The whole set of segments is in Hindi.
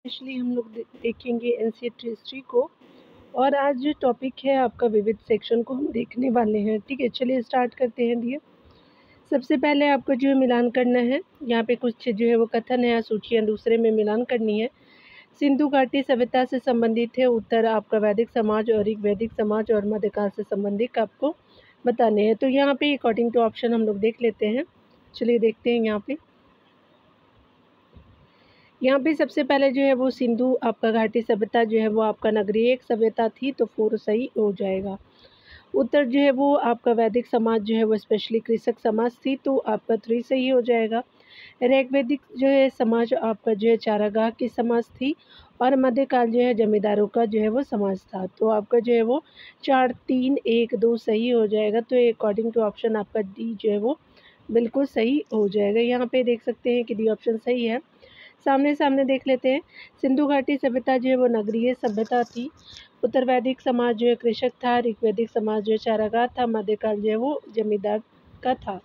स्पेशली हम लोग देखेंगे एनसीईआरटी हिस्ट्री को। और आज जो टॉपिक है आपका विविध सेक्शन को हम देखने वाले हैं। ठीक है, चलिए स्टार्ट करते हैं। डियर, सबसे पहले आपको जो है मिलान करना है। यहाँ पे कुछ जो है वो कथन है, सूचियाँ दूसरे में मिलान करनी है। सिंधु घाटी सभ्यता से संबंधित है, उत्तर आपका वैदिक समाज और ऋग वैदिक समाज और मध्यकाल से संबंधित आपको बताने हैं। तो यहाँ पे अकॉर्डिंग टू ऑप्शन हम लोग देख लेते हैं। चलिए देखते हैं। यहाँ पे सबसे पहले जो है वो सिंधु आपका घाटी सभ्यता जो है वो आपका नगरीय एक सभ्यता थी, तो 4 सही हो जाएगा। उत्तर जो है वो आपका वैदिक समाज जो है वो स्पेशली कृषक समाज थी, तो आपका 3 सही हो जाएगा। ऋग वैदिक जो है समाज आपका जो है चारागाह की समाज थी, और मध्यकाल जो है जमींदारों का जो है वो समाज था, तो आपका जो है वो 4 3 1 2 सही हो जाएगा। तो अकॉर्डिंग टू ऑप्शन आपका डी जो है वो बिल्कुल सही हो जाएगा। यहाँ पे देख सकते हैं कि डी ऑप्शन सही है। सामने सामने देख लेते हैं। सिंधु घाटी सभ्यता जो है वो नगरीय सभ्यता थी, उत्तर वैदिक समाज जो है कृषक था, ऋग्वैदिक समाज जो है चारागाह था, मध्यकाल जो है वो जमींदार का था।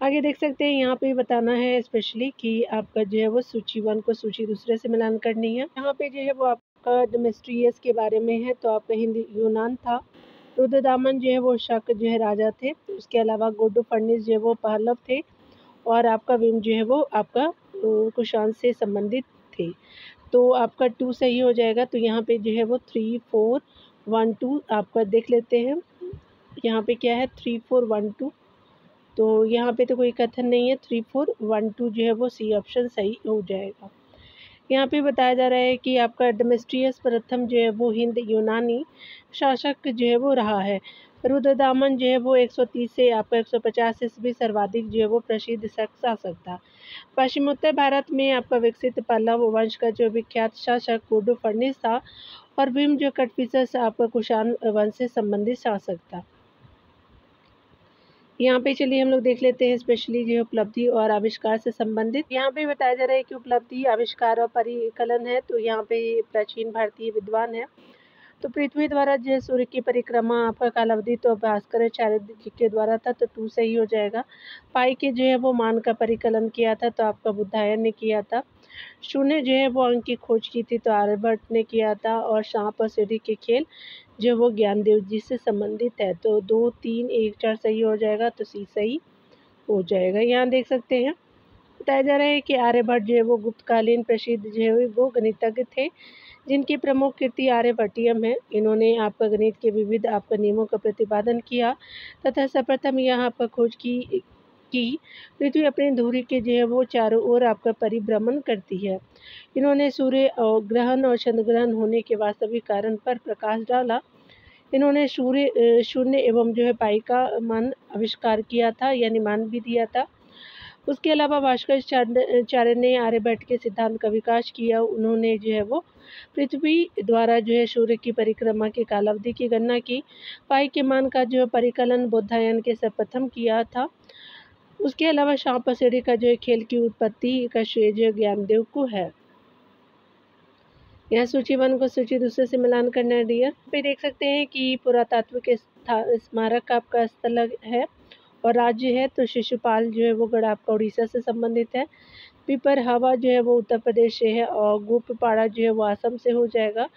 आगे देख सकते हैं, यहाँ पे बताना है स्पेशली कि आपका जो है वो सूची 1 को सूची दूसरे से मिलान करनी है। यहाँ पे जो है वो आपका डेमेस्ट्रियस के बारे में है, तो आपका हिंदी यूनान था। रुद्रदामन जो है वो शक जो है राजा थे। उसके अलावा गोडो फर्निस जो है वो पहलव थे, और आपका विम जो है वो आपका कुषाण से संबंधित थे, तो आपका 2 सही हो जाएगा। तो यहाँ पे जो है वो 3 4 1 2 आपका देख लेते हैं। यहाँ पे क्या है 3 4 1 2, तो यहाँ पे तो कोई कथन नहीं है। 3 4 1 2 जो है वो सी ऑप्शन सही हो जाएगा। यहाँ पे बताया जा रहा है कि आपका डेमेस्ट्रियस प्रथम जो है वो हिंद यूनानी शासक जो है वो रहा है। रुद्रदामन जो है वो 130 से आपका 150 ईस्वी सर्वाधिक जो है वो प्रसिद्ध शासक था। पश्चिमोत्तर भारत में आपका विकसित पल्लव वंश का जो विख्यात शासक गोडो फर्निस था, और भीम जो कटफिसस आपका कुषाण वंश से संबंधित शासक था। यहाँ पे चलिए हम लोग देख लेते हैं स्पेशली जो उपलब्धि और आविष्कार से संबंधित। यहाँ पे बताया जा रहा है कि उपलब्धि, आविष्कार और परिकलन है, तो यहाँ पे प्राचीन भारतीय विद्वान है। तो पृथ्वी द्वारा जो सूर्य की परिक्रमा आपका कालावधि तो भास्कराचार्य जी के द्वारा था, तो 2 सही हो जाएगा। पाई के जो है वो मान का परिकलन किया था, तो आपका बुद्धायन ने किया था। शून्य जो है वो अंक की खोज की थी, तो आर्यभट्ट ने किया था। और सांप और सीढ़ी के खेल जो वो ज्ञानदेव जी से संबंधित है, तो 2 3 1 4 सही हो जाएगा, तो सी सही हो जाएगा। यहाँ देख सकते हैं, बताया जा रहा है कि आर्यभट्ट जो है वो गुप्तकालीन प्रसिद्ध जो है वो गणितज्ञ थे, जिनकी प्रमुख कृति आर्यभट्टियम है। इन्होंने आपका गणित के विविध आपका नियमों का प्रतिपादन किया, तथा सर्वप्रथम यहाँ आपका खोज की पृथ्वी अपनी धुरी के जो है वो चारों ओर आपका परिभ्रमण करती है। इन्होंने सूर्य और ग्रहण और चंद्र ग्रहण होने के वास्तविक कारण पर प्रकाश डाला। इन्होंने शून्य एवं जो है पाई का मान आविष्कार किया था, यानी मान भी दिया था। उसके अलावा भास्कराचार्य ने आर्यभट्ट के सिद्धांत का विकास किया। उन्होंने जो है वो पृथ्वी द्वारा जो है सूर्य की परिक्रमा की कालावधि की गणना की। पाई के मान का जो है परिकलन बुद्धायन के सर्वप्रथम किया था। उसके अलावा सांप और सीढ़ी का जो है खेल की उत्पत्ति का श्रेय जो ज्ञानदेव को है। यहाँ सूची 1 को सूची दूसरे से मिलान करना है। डियर, पे देख सकते हैं कि पुरातात्विक स्मारक आपका स्थल है और राज्य है, तो शिशुपाल जो है वो गढ़ आपका उड़ीसा से संबंधित है। पिपर हवा जो है वो उत्तर प्रदेश से है, और गोपपाड़ा जो है वो असम से हो जाएगा।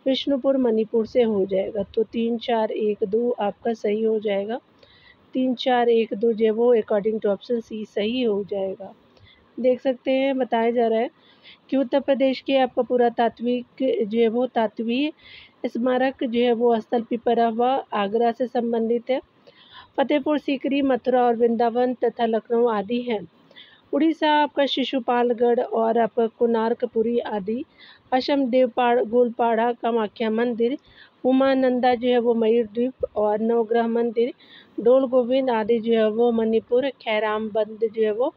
विष्णुपुर मणिपुर से हो जाएगा, तो 3 4 1 2 आपका सही हो जाएगा। 3 4 1 2 जो है वो अकॉर्डिंग टू ऑप्शन सी सही हो जाएगा। देख सकते हैं, बताया जा रहा है कि उत्तर प्रदेश के आपका पुरातात्विक जो है वो तात्वीय स्मारक जो है वो स्थल पिपरावा आगरा से संबंधित है। फतेहपुर सीकरी, मथुरा और वृंदावन तथा लखनऊ आदि हैं। उड़ीसा आपका शिशुपालगढ़ और आपका कोणार्कपुरी आदि। असम देवपाड़ गोलपाड़ा कामाख्या मंदिर, उमानंदा जो है वो मयूर द्वीप और नवग्रह मंदिर, डोल गोविंद आदि जो है वो मणिपुर, खैराम बंद जो है वो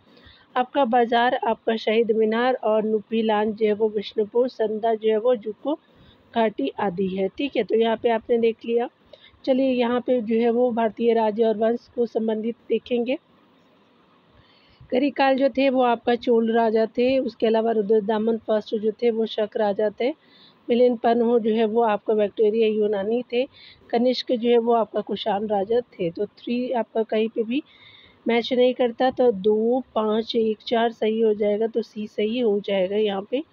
आपका बाजार, आपका शहीद मीनार और नुपीलान जो है वो विष्णुपुर, संदा जो है वो जुको घाटी आदि है। ठीक है, तो यहाँ पे आपने देख लिया। चलिए यहाँ पे जो है वो भारतीय राज्य और वंश को संबंधित देखेंगे। करिकाल जो थे वो आपका चोल राजा थे। उसके अलावा रुद्रदामन फर्स्ट जो थे वो शक राजा थे। मिलिंद पन्हो जो है वो आपका बैक्टीरिया यूनानी थे। कनिष्क जो है वो आपका कुषाण राजा थे। तो 3 आपका कहीं पे भी मैच नहीं करता, तो 2 5 1 4 सही हो जाएगा, तो सी सही हो जाएगा यहाँ पे।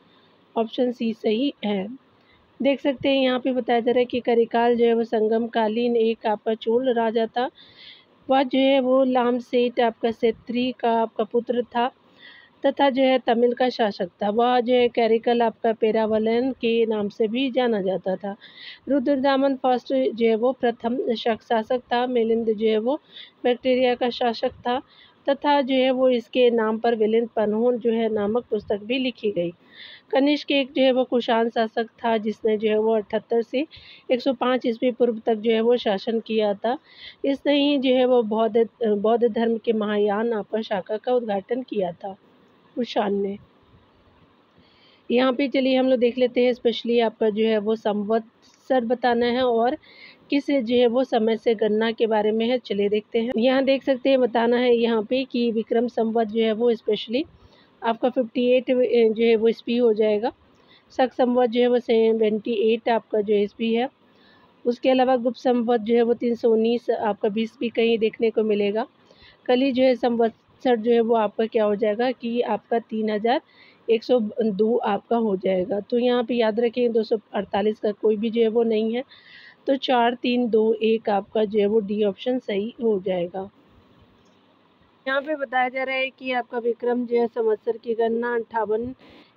ऑप्शन सी सही है। देख सकते हैं यहाँ पे बताया जा रहा है कि करिकाल जो है वो संगम कालीन एक आपका चोल राजा था। वह जो है वो लामसेठ आपका सेत्री का आपका पुत्र था तथा जो है तमिल का शासक था। वह जो है कैरिकल आपका पेरावलन के नाम से भी जाना जाता था। रुद्रदामन फर्स्ट जो है वो प्रथम शासक था। मिलिंद जो है वो बैक्टीरिया का शासक था तथा जो है वो इसके नाम पर विलिंद पन्होन जो है नामक पुस्तक भी लिखी गई। कनिष्क एक जो है वो कुषाण शासक था जिसने जो है वो 78 से 105 ईस्वी पूर्व तक जो है वो शासन किया था। इसने ही जो है वो बौद्ध धर्म के महायान आपका शाखा का उद्घाटन किया था कुषाण ने। यहाँ पे चलिए हम लोग देख लेते हैं स्पेशली आपका जो है वो संवत्सर बताना है और किस जो है वो समय से गणना के बारे में है। चलिए देखते हैं। यहाँ देख सकते हैं बताना है यहाँ पे कि विक्रम संवत जो है वो स्पेशली आपका 58 जो है वो ईस्वी हो जाएगा। शक संवत जो है वो 78 आपका जो ईस्वी है। उसके अलावा गुप्त संवत जो है वो 319 आपका 20 भी कहीं देखने को मिलेगा। कली जो है संवत्सर जो है वो आपका क्या हो जाएगा कि आपका 3102 आपका हो जाएगा। तो यहाँ पे याद रखें 248 का कोई भी जो है वो नहीं है, तो 4321 आपका जो है वो डी ऑप्शन सही हो जाएगा। यहाँ पे बताया जा रहा है कि आपका विक्रम जो है संवत्सर की गणना 58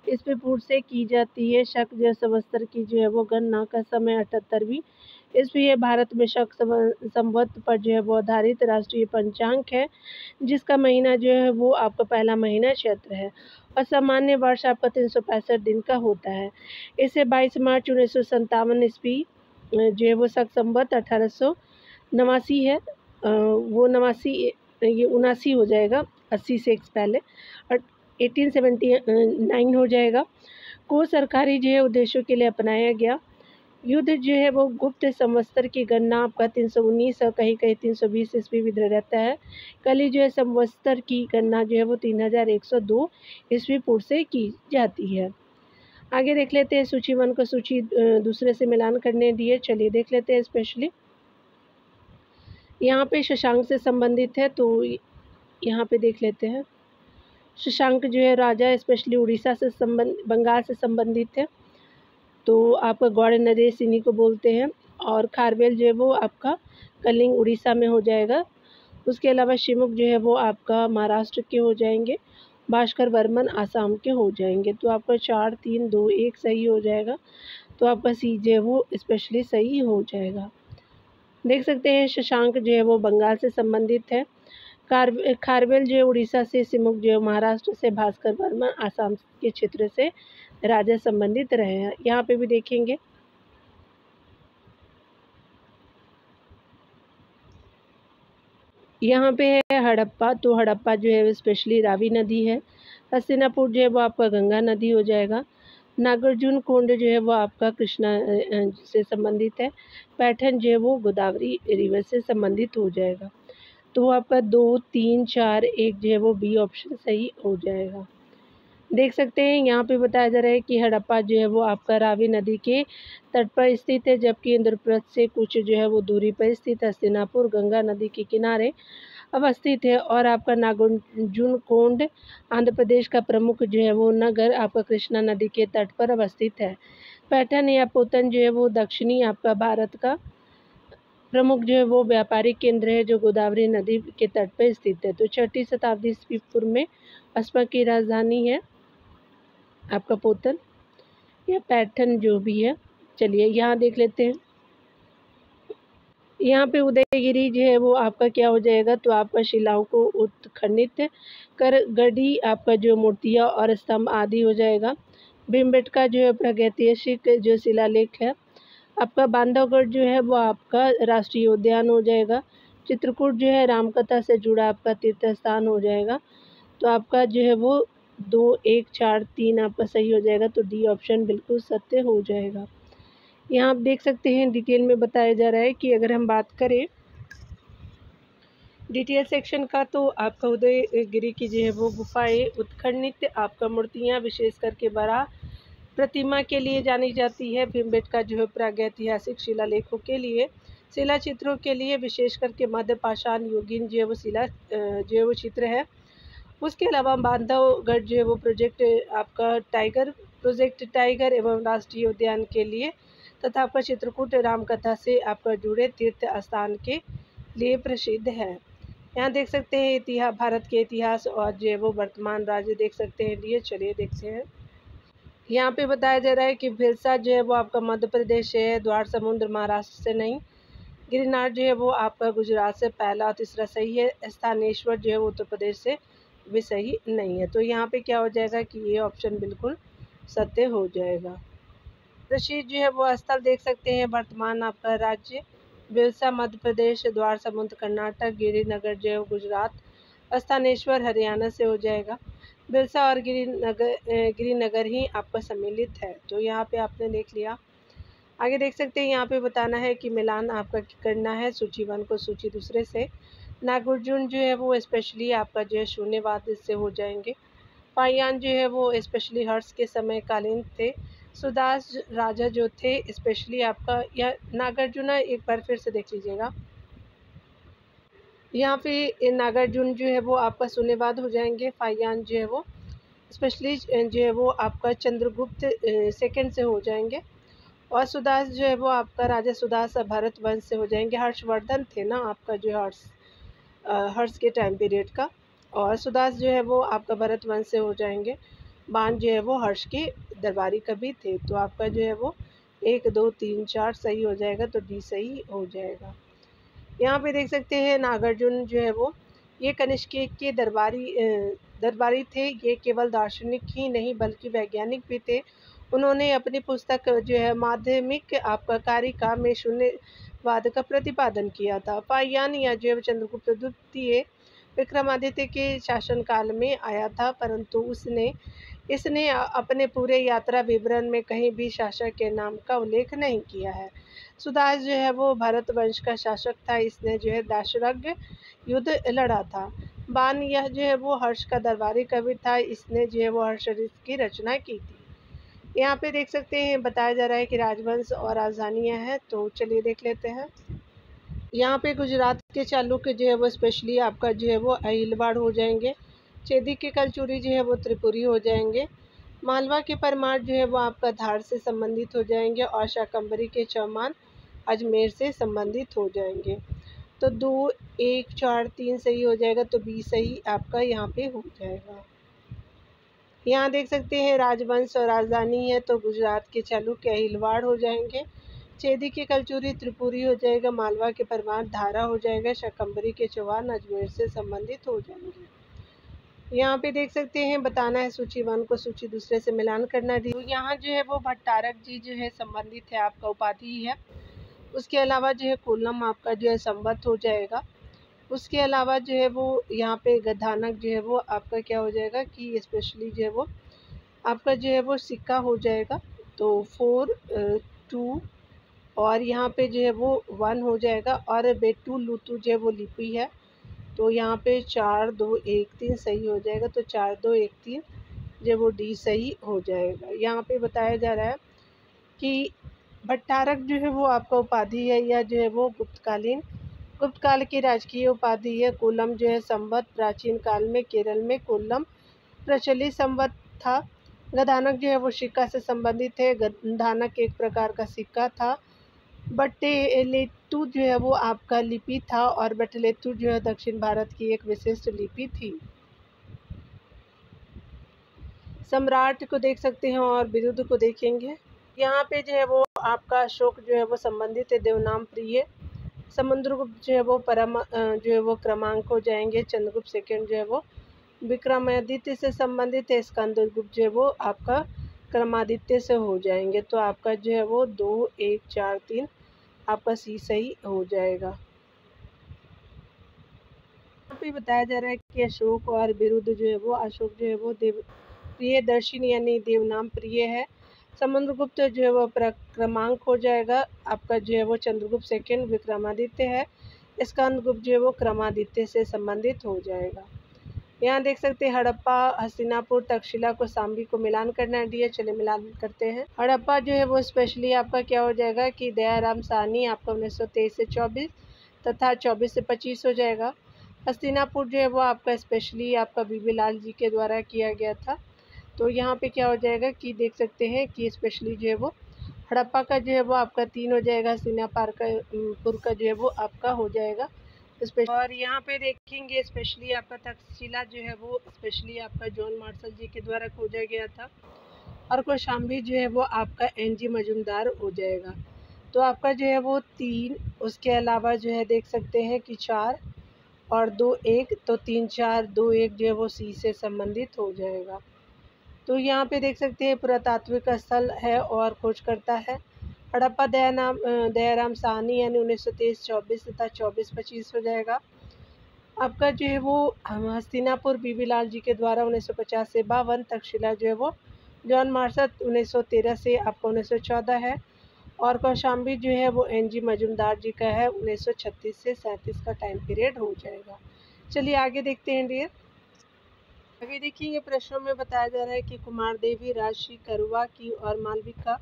ईस्वी पूर्व से की जाती है। शक जो है संवत्सर की जो है वो गणना का समय 78वीं ईस्वी है। भारत में शक संवत पर जो है वो आधारित राष्ट्रीय पंचांग है जिसका महीना जो है वो आपका पहला महीना चैत्र है और सामान्य वर्ष आपका 365 दिन का होता है। इसे 22 मार्च 1957 ईस्वी जो है वो शक संवत 1889 है। वो 79 हो जाएगा 80 से एक पहले और 1879 हो जाएगा। को सरकारी जो है उद्देश्यों के लिए अपनाया गया। युद्ध जो है वो गुप्त संवत्सर की गणना आपका 319 और कहीं कहीं 320 ईस्वी भी रहता है। कली जो है संवत्सर की गणना जो है वो 3102 ईस्वी पूर्व से की जाती है। आगे देख लेते हैं सूची 1 को सूची दूसरे से मिलान करने दिए। चलिए देख लेते हैं स्पेशली यहाँ पे शशांक से संबंधित है, तो यहाँ पे देख लेते हैं। शशांक जो है राजा स्पेशली उड़ीसा से बंगाल से संबंधित है, तो आपका गौड़ नरेश इन्हीं को बोलते हैं। और खारवेल जो है वो आपका कलिंग उड़ीसा में हो जाएगा। उसके अलावा शिमुक जो है वो आपका महाराष्ट्र के हो जाएंगे। भास्कर वर्मन आसाम के हो जाएंगे। तो आपका 4 3 2 1 सही हो जाएगा। तो आपका सी जो है वो स्पेशली सही हो जाएगा। देख सकते हैं शशांक जो है वो बंगाल से संबंधित है। खारवेल जो है उड़ीसा से, सिमुक जो है महाराष्ट्र से, भास्कर वर्मा आसाम के क्षेत्र से राजा संबंधित रहे हैं। यहाँ पे भी देखेंगे यहाँ पे है हड़प्पा, तो हड़प्पा जो है स्पेशली रावी नदी है। हस्तिनापुर जो है वो आपका गंगा नदी हो जाएगा। नागार्जुन कोंड जो है वो आपका कृष्णा से संबंधित है। पैठन जो है वो गोदावरी रिवर से संबंधित हो जाएगा। तो आपका 2 3 4 1 जो है वो बी ऑप्शन सही हो जाएगा। देख सकते हैं यहाँ पे बताया जा रहा है कि हड़प्पा जो है वो आपका रावी नदी के तट पर स्थित है, जबकि इंद्रप्रस्थ से कुछ जो है वो दूरी पर स्थित हस्तिनापुर गंगा नदी के किनारे अवस्थित है। और आपका नागार्जुन कोंड आंध्र प्रदेश का प्रमुख जो है वो नगर आपका कृष्णा नदी के तट पर अवस्थित है। पैठन या पोतन जो है वो दक्षिणी आपका भारत का प्रमुख जो है वो व्यापारिक केंद्र है जो गोदावरी नदी के तट पर स्थित है। तो 6वीं शताब्दी ईस्वी पूर्व में अस्पा की राजधानी है आपका पोतन या पैठन जो भी है। चलिए यहाँ देख लेते हैं। यहाँ पे उदयगिरी जो है वो आपका क्या हो जाएगा, तो आपका शिलाओं को उत्खननित कर गढ़ी आपका जो मूर्तियाँ और स्तंभ आदि हो जाएगा। भीमबेटका जो है प्रागैतिहासिक जो शिलालेख है। आपका बांधवगढ़ जो है वो आपका राष्ट्रीय उद्यान हो जाएगा। चित्रकूट जो है रामकथा से जुड़ा आपका तीर्थ स्थान हो जाएगा। तो आपका जो है वो 2 1 4 3 आपका सही हो जाएगा। तो डी ऑप्शन बिल्कुल सत्य हो जाएगा। यहाँ आप देख सकते हैं डिटेल में बताया जा रहा है कि अगर हम बात करें डिटेल सेक्शन का, तो आपका उदयगिरी की जो है वो गुफाएं उत्खननित आपका मूर्तियाँ विशेष करके बड़ा प्रतिमा के लिए जानी जाती है। भीमबेटका जो है प्रागैतिहासिक शिलालेखों के लिए, शिला चित्रों के लिए, विशेष करके मध्य पाषाण युगीन जो है वो शिला जो है वो चित्र है। उसके अलावा बांधवगढ़ जो है वो प्रोजेक्ट आपका टाइगर प्रोजेक्ट टाइगर एवं राष्ट्रीय उद्यान के लिए, तथा आपका चित्रकूट रामकथा से आपका जुड़े तीर्थ स्थान के लिए प्रसिद्ध है। यहाँ देख सकते हैं इतिहास, भारत के इतिहास और जो है वो वर्तमान राज्य देख सकते हैं लिए। चलिए देखते हैं। यहाँ पे बताया जा रहा है कि भिलसा जो है वो आपका मध्य प्रदेश से है, द्वार समुद्र महाराष्ट्र से नहीं, गिरनार जो है वो आपका गुजरात से पहला और तीसरा सही है, स्थानेश्वर जो है वो उत्तर प्रदेश से भी सही नहीं है। तो यहाँ पे क्या हो जाएगा कि ये ऑप्शन बिल्कुल सत्य हो जाएगा। ऋषि जो है वो स्थल देख सकते हैं वर्तमान आपका राज्य, बिरसा मध्य प्रदेश, द्वार समुद्र कर्नाटक, गिरिनगर जो है गुजरात, स्थानेश्वर हरियाणा से हो जाएगा। बिरसा और गिरिनगर ही आपका सम्मिलित है। तो यहाँ पे आपने देख लिया। आगे देख सकते हैं यहाँ पे बताना है कि मिलान आपका करना है सूची 1 को सूची दूसरे से। नागार्जुन जो है वो स्पेशली आपका जो है शून्यवाद से हो जाएंगे। पायान जो है वो स्पेशली हर्ष के समय कालीन थे। सुदास राजा जो थे स्पेशली आपका, या नागार्जुना एक बार फिर से देख लीजिएगा। यहाँ पे नागार्जुन जो है वो आपका शून्यवाद हो जाएंगे। फायान जो है वो स्पेशली जो है वो आपका चंद्रगुप्त सेकंड से हो जाएंगे। और सुदास जो है वो आपका राजा सुदास भरत वंश से हो जाएंगे। हर्षवर्धन थे ना आपका जो हर्ष के टाइम पीरियड का, और सुदास जो है वो आपका भरत वंश से हो जाएंगे। बाण जो है वो हर्ष के दरबारी कवि थे। तो आपका जो है वो 1 2 3 4 सही हो जाएगा, तो डी सही हो जाएगा। यहाँ पे देख सकते हैं नागार्जुन जो है वो ये कनिष्क के दरबारी थे। ये केवल दार्शनिक ही नहीं बल्कि वैज्ञानिक भी थे। उन्होंने अपनी पुस्तक जो है माध्यमिक आपका कारिका में शून्यवाद का प्रतिपादन किया था। पायान या जो चंद्रगुप्त द्वितीय विक्रमादित्य के शासनकाल में आया था, परंतु इसने अपने पूरे यात्रा विवरण में कहीं भी शासक के नाम का उल्लेख नहीं किया है। सुदास जो है वो भरत वंश का शासक था। इसने जो है दाशरथ युद्ध लड़ा था। बाण यह जो है वो हर्ष का दरबारी कवि था। इसने जो है वो हर्षचरित की रचना की थी। यहाँ पे देख सकते हैं बताया जा रहा है कि राजवंश और राजधानियाँ हैं। तो चलिए देख लेते हैं। यहाँ पे गुजरात के चालुक्य जो है वो स्पेशली आपका जो है वो अहिलवाड़ हो जाएंगे। चेदी के कलचुरी जो है वो त्रिपुरी हो जाएंगे। मालवा के परमार जो है वो आपका धार से संबंधित हो जाएंगे। और शाकंभरी के चौमान अजमेर से संबंधित हो जाएंगे। तो 2 1 4 3 सही हो जाएगा, तो बी सही आपका यहाँ पे हो जाएगा। यहाँ देख सकते हैं राजवंश और राजधानी है, तो गुजरात के चालुक्य अहिलवाड़ हो जाएंगे। चेदी के कलचुरी त्रिपुरी हो जाएगा। मालवा के परमार धारा हो जाएगा। शाकंभरी के चौहान अजमेर से संबंधित हो जाएंगे। यहाँ पे देख सकते हैं बताना है सूची 1 को सूची दूसरे से मिलान करना दी। तो यहाँ जो है वो भट्टारक जी जो है संबंधित है, आपका उपाधि है। उसके अलावा जो है कोल्लम आपका जो है संवत हो जाएगा। उसके अलावा जो है वो यहाँ पे गधानक जो है वो आपका क्या हो जाएगा कि स्पेशली जो है वो आपका जो है वो सिक्का हो जाएगा। तो 4 2 और यहाँ पे जो है वो 1 हो जाएगा। और बेटू लुतू जो है वो लिपि है। तो यहाँ पे 4 2 1 3 सही हो जाएगा। तो 4 2 1 3 जो है वो डी सही हो जाएगा। यहाँ पे बताया जा रहा है कि भट्टारक जो है वो आपका उपाधि है, या जो है वो गुप्त काल की राजकीय उपाधि है। कोल्लम जो है संवत, प्राचीन काल में केरल में कोल्लम प्रचलित संवत था। गधानक जो है वो सिक्का से संबंधित है। गधानक एक प्रकार का सिक्का था। बट्टलेतु जो है वो आपका लिपि था। और बट्टलेतु जो है दक्षिण भारत की एक विशिष्ट लिपि थी। सम्राट को देख सकते हैं और बिरुद को देखेंगे। यहाँ पे जो है वो आपका अशोक जो है वो संबंधित है देवनाम प्रिय। समुद्रगुप्त जो है वो जो है वो क्रमांक हो जाएंगे। चंद्रगुप्त सेकंड जो है वो विक्रमादित्य से संबंधित है। स्कंदगुप्त जो है वो आपका क्रमादित्य से हो जाएंगे। तो आपका जो है वो 2 1 4 3 आपका सी सही हो जाएगा। यहाँ पे बताया जा रहा है कि अशोक और बिरुद जो है वो, अशोक जो है वो देव प्रियदर्शिनी यानी देवनाम प्रिय है। समुद्रगुप्त जो है वो क्रमांक हो जाएगा। आपका जो है वो चंद्रगुप्त सेकंड विक्रमादित्य है। स्कंदगुप्त जो है वो क्रमादित्य से संबंधित हो जाएगा। यहाँ देख सकते हैं हड़प्पा, हस्तिनापुर, तक्षशिला को सांबी को मिलान करना है। डी चलिए मिलान करते हैं। हड़प्पा जो है वो स्पेशली आपका क्या हो जाएगा कि दयाराम साहनी आपका 1923 से 24 तथा 24 से 25 हो जाएगा। हस्तिनापुर जो है वो आपका स्पेशली आपका बीबी लाल जी के द्वारा किया गया था। तो यहाँ पे क्या हो जाएगा कि देख सकते हैं कि स्पेशली जो है वो हड़प्पा का जो है वो आपका 3 हो जाएगा, सिना पार का पुर का जो है वो आपका हो जाएगा और यहाँ पे देखेंगे स्पेशली आपका तक्षशिला जो है वो स्पेशली आपका जॉन मार्शल जी के द्वारा खोजा गया था और कौशाम्बी जो है वो आपका एनजी मजुमदार हो जाएगा। तो आपका जो है वो 3, उसके अलावा जो है देख सकते हैं कि 4 और 2 1, तो 3 4 2 1 जो है वो सी से संबंधित हो जाएगा। तो यहाँ पे देख सकते हैं पुरातात्विक स्थल है और खोज करता है हड़प्पा दयाराम साहनी यानी 1923-24 तथा 24-25 हो जाएगा। आपका जो है वो हस्तिनापुर बीबी लाल जी के द्वारा 1950 से 52, तक्षशिला जो है वो जॉन मार्शल 1913 से आपका 1914 है और कौशाम्बी जो है वो एनजी मजुमदार जी का है 1936 से 37 का टाइम पीरियड हो जाएगा। चलिए आगे देखते हैं डियर। आगे देखिए प्रश्नों में बताया जा रहा है कि कुमार देवी, राजश्री, करुआ की और मालविका।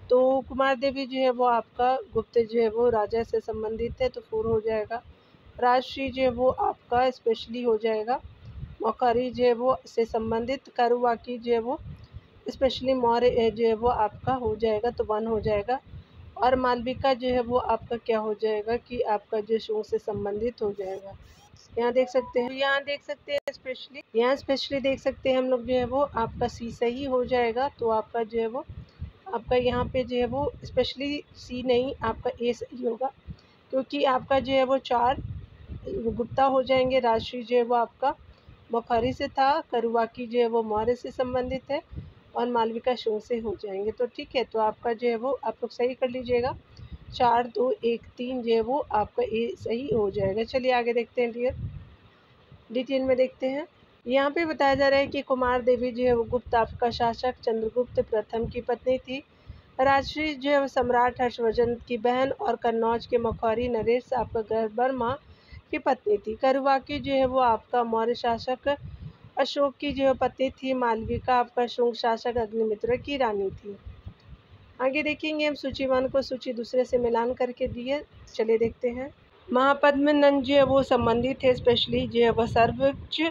तो कुमार देवी जो है वो आपका गुप्त जो है वो राजा से संबंधित है तो 4 हो जाएगा। राजश्री जो है वो आपका स्पेशली हो जाएगा मौखरी जो है वो से संबंधित। करुआ की जो है वो स्पेशली मौर्य जो है वो आपका हो जाएगा तो 1 हो जाएगा। और मालविका जो है वो आपका क्या हो जाएगा कि आपका जो शो से संबंधित हो जाएगा। यहाँ देख सकते हैं यहाँ स्पेशली देख सकते हैं हम लोग जो है वो आपका सी सही हो जाएगा। तो आपका जो है वो आपका यहाँ पे जो है वो स्पेशली सी नहीं आपका ए सही होगा क्योंकि आपका जो है वो 4 गुप्ता हो जाएंगे। राजश्री जो है वो आपका बुखारी से था, करुआ की जो है वो मौर्य से संबंधित है और मालविका शो से हो जाएंगे। तो ठीक है, तो आपका जो है वो आप लोग सही कर लीजिएगा। 4 2 1 3 जो है वो आपका ए सही हो जाएगा। चलिए आगे देखते हैं डियर, डिटेल में देखते हैं। यहाँ पे बताया जा रहा है कि कुमार देवी जो है वो गुप्त आपका शासक चंद्रगुप्त प्रथम की पत्नी थी। राजश्री जो है वो सम्राट हर्षवर्धन की बहन और कन्नौज के मखौरी नरेश आपका गर्भवर्मा की पत्नी थी। करुआ की जो है वो आपका मौर्य शासक अशोक की जो पत्नी थी। मालविका आपका शुंग शासक अग्निमित्र की रानी थी। आगे देखेंगे हम सूची 1 को सूची दूसरे से मिलान करके दिए। चलिए देखते हैं। महापद्मनंद जो है वो संबंधित है स्पेशली जो है वह सर्वोच्च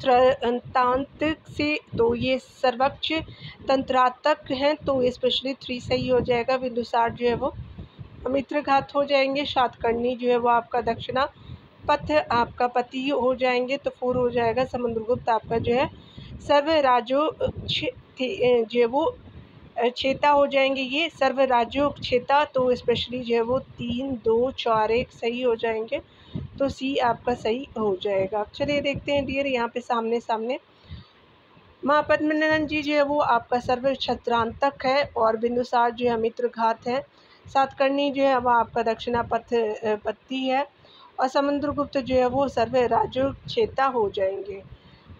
तांत्रिक से, तो ये सर्वोच्च तंत्रातक हैं तो स्पेशली 3 सही हो जाएगा। बिंदुसार जो है वो मित्रघात हो जाएंगे। सातकर्णी जो है वो आपका दक्षिणा पथ आपका पति हो जाएंगे तो 4 हो जाएगा। समुद्रगुप्त आपका जो है सर्व राजो जो है वो क्षेता हो जाएंगे। ये सर्व राज्यों क्षेता तो स्पेशली जो है वो 3 2 4 1 सही हो जाएंगे तो सी आपका सही हो जाएगा। चलिए देखते हैं डियर, यहाँ पे सामने सामने महापद्मनंद जी जो है वो आपका सर्व छत्रांतक है और बिंदुसार जो है मित्रघात है। सातकर्णी जो है वह आपका दक्षिणा पत्ती है और समुद्रगुप्त जो है वो सर्व राज्यों क्षेता हो जाएंगे।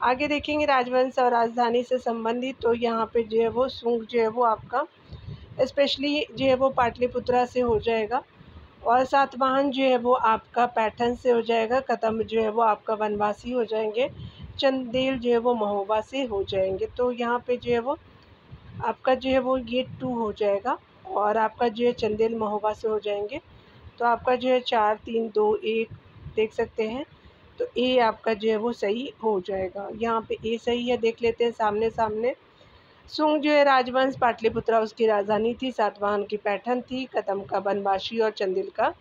आगे देखेंगे राजवंश और राजधानी से संबंधित, तो यहाँ पे जो है वो शुंग जो है वो आपका स्पेशली जो है वो पाटलिपुत्रा से हो जाएगा और सातवाहन जो है वो आपका पैठन से हो जाएगा। कदम्ब जो है वो आपका वनवासी हो जाएंगे। चंदेल जो है वो महोबा से हो जाएंगे। तो यहाँ पे जो है वो आपका जो है वो ये 2 हो जाएगा और आपका जो है चंदेल महोबा से हो जाएंगे। तो आपका जो है 4 3 2 1 देख सकते हैं तो ए आपका जो है वो सही हो जाएगा। यहाँ पे ए सही है, देख लेते हैं सामने सामने। सुंग जो है राजवंश, पाटलिपुत्रा उसकी राजधानी थी, सातवाहन की पैठन थी, कदम का बनवासी और चंदेल का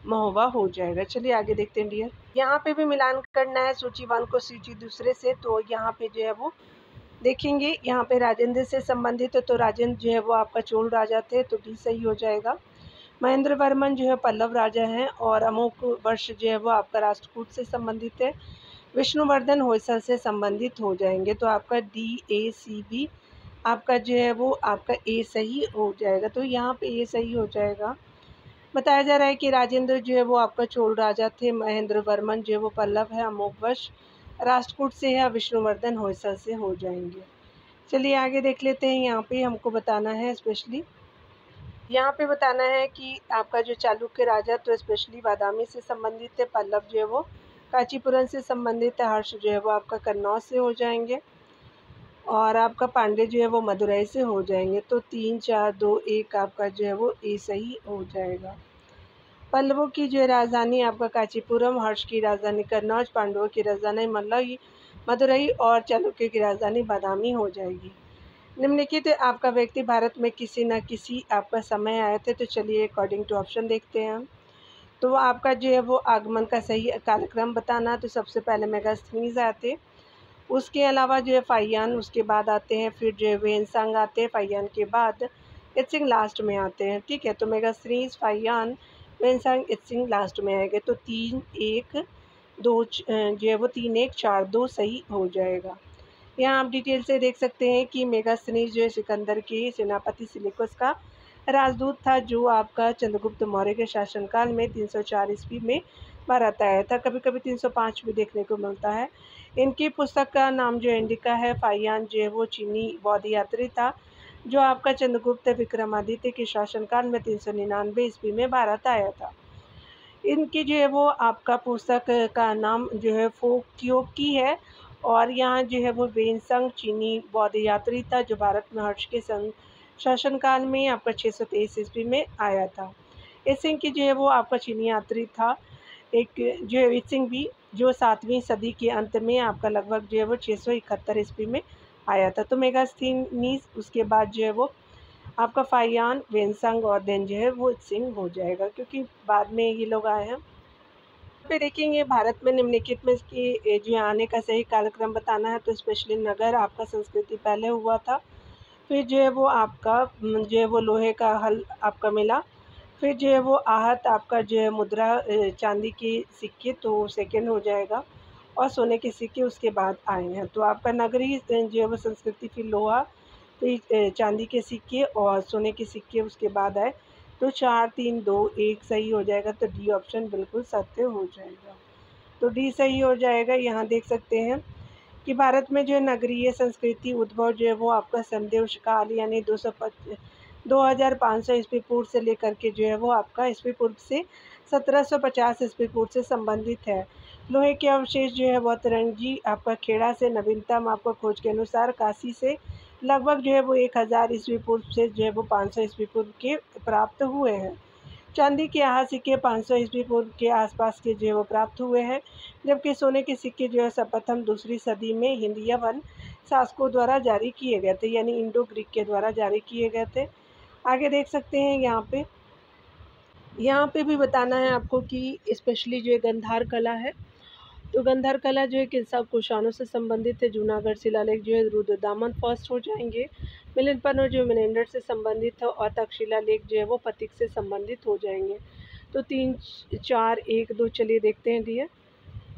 महोबा हो जाएगा। चलिए आगे देखते हैं डियर, यहाँ पे भी मिलान करना है सूची 1 को सूची दूसरे से। तो यहाँ पे जो है वो देखेंगे, यहाँ पे राजेंद्र से संबंधित है तो राजेंद्र जो है वो आपका चोल राजा थे तो डी सही हो जाएगा। महेंद्र वर्मन जो है पल्लव राजा हैं और अमोक वर्ष जो है वो आपका राष्ट्रकूट से संबंधित है। विष्णुवर्धन होयसल से संबंधित हो जाएंगे तो आपका DACB आपका जो है वो आपका ए सही हो जाएगा। तो यहाँ पे ए सही हो जाएगा। बताया जा रहा है कि राजेंद्र जो है वो आपका चोल राजा थे, महेंद्र वर्मन जो है वो पल्लव है, अमोक वर्ष राष्ट्रकूट से है, विष्णुवर्धन होयसल से हो जाएंगे। चलिए आगे देख लेते हैं। यहाँ पे हमको बताना है स्पेशली, यहाँ पे बताना है कि आपका जो चालुक्य राजा तो स्पेशली बादामी से संबंधित है, पल्लव जो है वो कांचीपुरम से संबंधित है, हर्ष जो है वो आपका कन्नौज से हो जाएंगे और आपका पांडे जो है वो मदुरई से हो जाएंगे। तो 3 4 2 1 आपका जो है वो ए सही हो जाएगा। पल्लवों की जो राजधानी आपका कांचीपुरम, हर्ष की राजधानी कन्नौज, पांडवों की राजधानी मदुरई और चालुक्य की राजधानी बादामी हो जाएगी। निम्नलिखित आपका व्यक्ति भारत में किसी न किसी आपका समय आए थे, तो चलिए अकॉर्डिंग टू ऑप्शन देखते हैं हम। तो आपका जो है वो आगमन का सही कालक्रम बताना, तो सबसे पहले मेगास्थनीज आते, उसके अलावा जो है फाहियान उसके बाद आते हैं, फिर जो है वेनसांग आते हैं, फाहियान के बाद इत्सिंग लास्ट में आते हैं। ठीक है, तो Megasthenes, Fahien, Xuanzang, Itsing last में आएंगे। तो 3 1 2 जो है वो 3 1 4 2 सही हो जाएगा। यहाँ आप डिटेल से देख सकते हैं कि मेगास्थनीज जो है सिकंदर के सेनापति सिलिकस का राजदूत था, जो आपका चंद्रगुप्त मौर्य के शासनकाल में 304 ईस्वी में भारत आया था। कभी कभी 305 भी देखने को मिलता है। इनकी पुस्तक का नाम जो इंडिका है। फाहियान जो है वो चीनी बौद्ध यात्री था, जो आपका चंद्रगुप्त विक्रमादित्य के शासनकाल में 399 ईस्वी में भारत आया था। इनकी जो है वो आपका पुस्तक का नाम जो है फोक्योकी है। और यहाँ जो है वो वेनसंग चीनी बौद्ध यात्री था, जो भारत में हर्ष के शासनकाल में आपका 623 ईस्वी में आया था। इसिंग की जो है वो आपका चीनी यात्री था, एक जो है इसिंग भी, जो 7वीं सदी के अंत में आपका लगभग जो है वो 671 ईस्वी में आया था। तो मेगास्थनीज उसके बाद जो है वो आपका फाहियान, वेनसंग और देन जो है वो इत्सिंग हो जाएगा, क्योंकि बाद में ये लोग आए हैं। पे देखेंगे भारत में निम्नलिखित में इसकी जो आने का सही कालक्रम बताना है, तो स्पेशली नगर आपका संस्कृति पहले हुआ था, फिर जो है वो आपका जो है वो लोहे का हल आपका मिला, फिर जो है वो आहत आपका जो है मुद्रा चांदी के सिक्के, तो सेकंड हो जाएगा, और सोने के सिक्के उसके बाद आए हैं। तो आपका नगरी जो है वो संस्कृति, फिर लोहा, फिर चांदी के सिक्के और सोने के सिक्के उसके बाद आए। तो 4 3 2 1 सही हो जाएगा। तो डी ऑप्शन बिल्कुल सत्य हो जाएगा। तो डी सही हो जाएगा। यहाँ देख सकते हैं कि भारत में जो है नगरीय संस्कृति उद्भव जो है वो आपका समदेश काल यानी 2500 ईस्वी पूर्व से लेकर के जो है वो आपका ईस्वी पूर्व से 1750 ईस्वी पूर्व से संबंधित है। लोहे के अवशेष जो है वो तरंगी आपका खेड़ा से, नवीनतम आपका खोज के अनुसार काशी से लगभग जो है वो 1000 ईस्वी पूर्व से जो है वो 500 ईस्वी पूर्व के प्राप्त हुए हैं। चांदी के यहाँ सिक्के 500 ईस्वी पूर्व के आसपास के जो है वो प्राप्त हुए हैं, जबकि सोने के सिक्के जो है सर्वप्रथम 2री सदी में हिंदियावन शासकों द्वारा जारी किए गए थे, यानी इंडो ग्रीक के द्वारा जारी किए गए थे। आगे देख सकते हैं यहाँ पे भी बताना है आपको कि स्पेशली जो है गंधार कला है। तो गंधार कला जो है किन कुशाणों से संबंधित है। जूनागढ़ शिलालेख जो है रुद्रदामन फर्स्ट हो जाएंगे। मिलिंदपन्नो जो मिनेंडर से संबंधित है, और तक्षशिला लेख जो है वो पथिक से संबंधित हो जाएंगे। तो 3 4 1 2 चलिए देखते हैं डियर।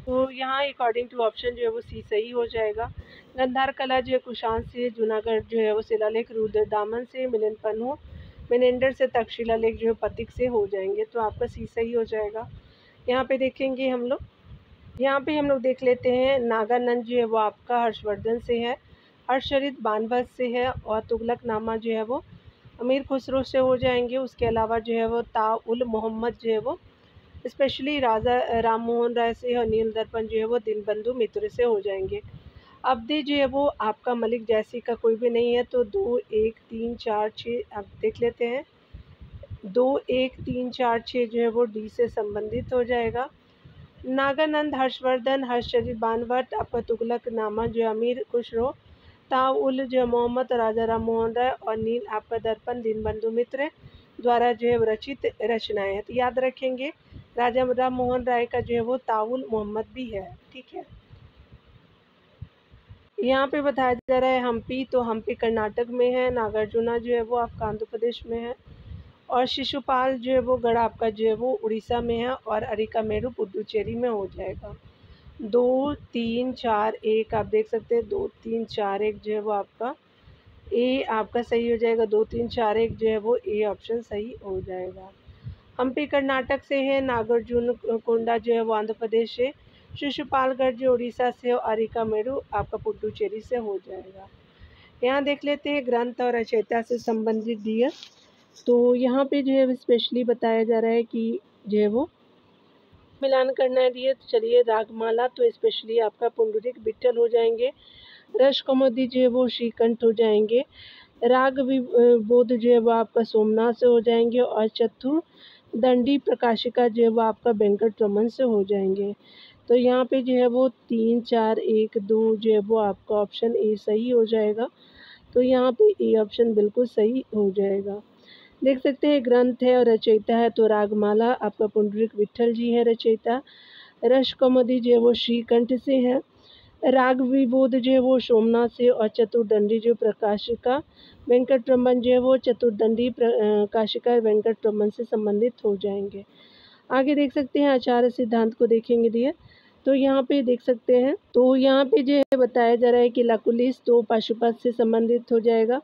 तो यहाँ अकॉर्डिंग टू ऑप्शन जो है वो सी सही हो जाएगा। गंधार कला जो है कुशाण से, जूनागढ़ जो है वो शिलालेख रुद्रदामन से, मिलिंदपन्नो मिनेंडर से, तक्षशिला लेख जो है पथिक से हो जाएंगे। तो आपका सी सही हो जाएगा। यहाँ पे देखेंगे हम लोग, यहाँ पे हम लोग देख लेते हैं नागानंद जो है वो आपका हर्षवर्धन से है, हर्षचरित बानभट्ट से है, और तुगलकनामा जो है वो अमीर खुसरो से हो जाएंगे। उसके अलावा जो है वो ताउल मोहम्मद जो है वो स्पेशली राजा राम मोहन राय से, और नील दर्पण जो है वो दीनबंधु मित्र से हो जाएंगे। अवधि जो है वो आपका मलिक जैसी का कोई भी नहीं है। तो 2 1 3 4 6 आप देख लेते हैं। 2 1 3 4 6 जो है वो डी से संबंधित हो जाएगा। नागानंद, हर्षवर्धन, हर्षचरित बानभट्ट, आपका तुगलकनामा जो अमीर खुसरो, ताउल जो मोहम्मद, राजा राम मोहन राय, और नील आपका दर्पण दीनबंधु मित्र द्वारा जो है रचित रचनाएं हैं। तो याद रखेंगे राजा राम मोहन राय का जो है वो ताउल मोहम्मद भी है। ठीक है, यहाँ पे बताया जा रहा है हम्पी, तो हम्पी कर्नाटक में है। नागार्जुना जो है वो आपका आंध्र प्रदेश में है, और शिशुपाल जो है वो गढ़ आपका जो है वो उड़ीसा में है, और अरिकामेरू पुडुचेरी में हो जाएगा। 2 3 4 1 आप देख सकते हैं। 2 3 4 1 जो है वो आपका ए आपका सही हो जाएगा। 2 3 4 1 जो है वो ए ऑप्शन सही हो जाएगा। हम्पी कर्नाटक से है, नागार्जुन कोंडा जो है वो आंध्र प्रदेश से, शिशुपालगढ़ जो उड़ीसा से, और अरिकामेरू आपका पुडुचेरी से हो जाएगा। यहाँ देख लेते हैं ग्रंथ और रचयिता से संबंधित दिया। तो यहाँ पे जो है स्पेशली बताया जा रहा है कि जो है वो मिलान करना है दिए। तो चलिए रागमाला, तो स्पेशली आपका पुंडरीक विट्ठल हो जाएंगे। रस कौमुदी जो है वो श्रीकंठ हो जाएंगे। राग बोध जो है वो आपका सोमनाथ से हो जाएंगे, और चतुर्दंडी प्रकाशिका जो है वो आपका वेंकट रमन से हो जाएंगे। तो यहाँ पे जो है वो 3, 4, 1, 2 जो है वो आपका ऑप्शन ए सही हो जाएगा। तो यहाँ पे ए ऑप्शन बिल्कुल सही हो जाएगा। देख सकते हैं ग्रंथ है और रचयिता है तो रागमाला आपका पुंडरीक विट्ठल जी है रचयिता। रस कौमुदी जो है वो श्रीकंठ से है। राग विबोध जो है वो सोमनाथ से और चतुर्दंडी जो प्रकाशिका वेंकट रमन जो है वो चतुर्दंडी काशिका वेंकट रमन से संबंधित हो जाएंगे। आगे देख सकते हैं आचार्य सिद्धांत को देखेंगे डियर। तो यहाँ पे देख सकते हैं तो यहाँ पे जो है बताया जा रहा है कि लकुलिस तो पाशुपत से संबंधित हो जाएगा।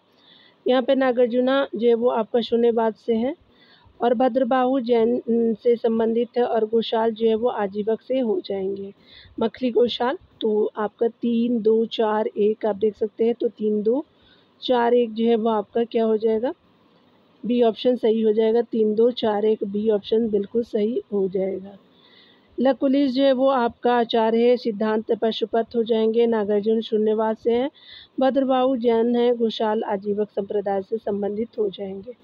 यहाँ पे नागार्जुना जो है वो आपका शून्यवाद से है और भद्रबाहु जैन से संबंधित है और गोशाल जो है वो आजीवक से हो जाएंगे। मखली गोशाल तो आपका 3, 2, 4, 1 आप देख सकते हैं। तो 3, 2, 4, 1 जो है वो आपका क्या हो जाएगा, बी ऑप्शन सही हो जाएगा। 3, 2, 4, 1 बी ऑप्शन बिल्कुल सही हो जाएगा। लकुलिस जो है वो आपका आचार्य है, सिद्धांत पशुपत हो जाएंगे। नागार्जुन शून्यवाद से है, भद्रबाहु जैन है, गोशाल आजीवक संप्रदाय से संबंधित हो जाएंगे।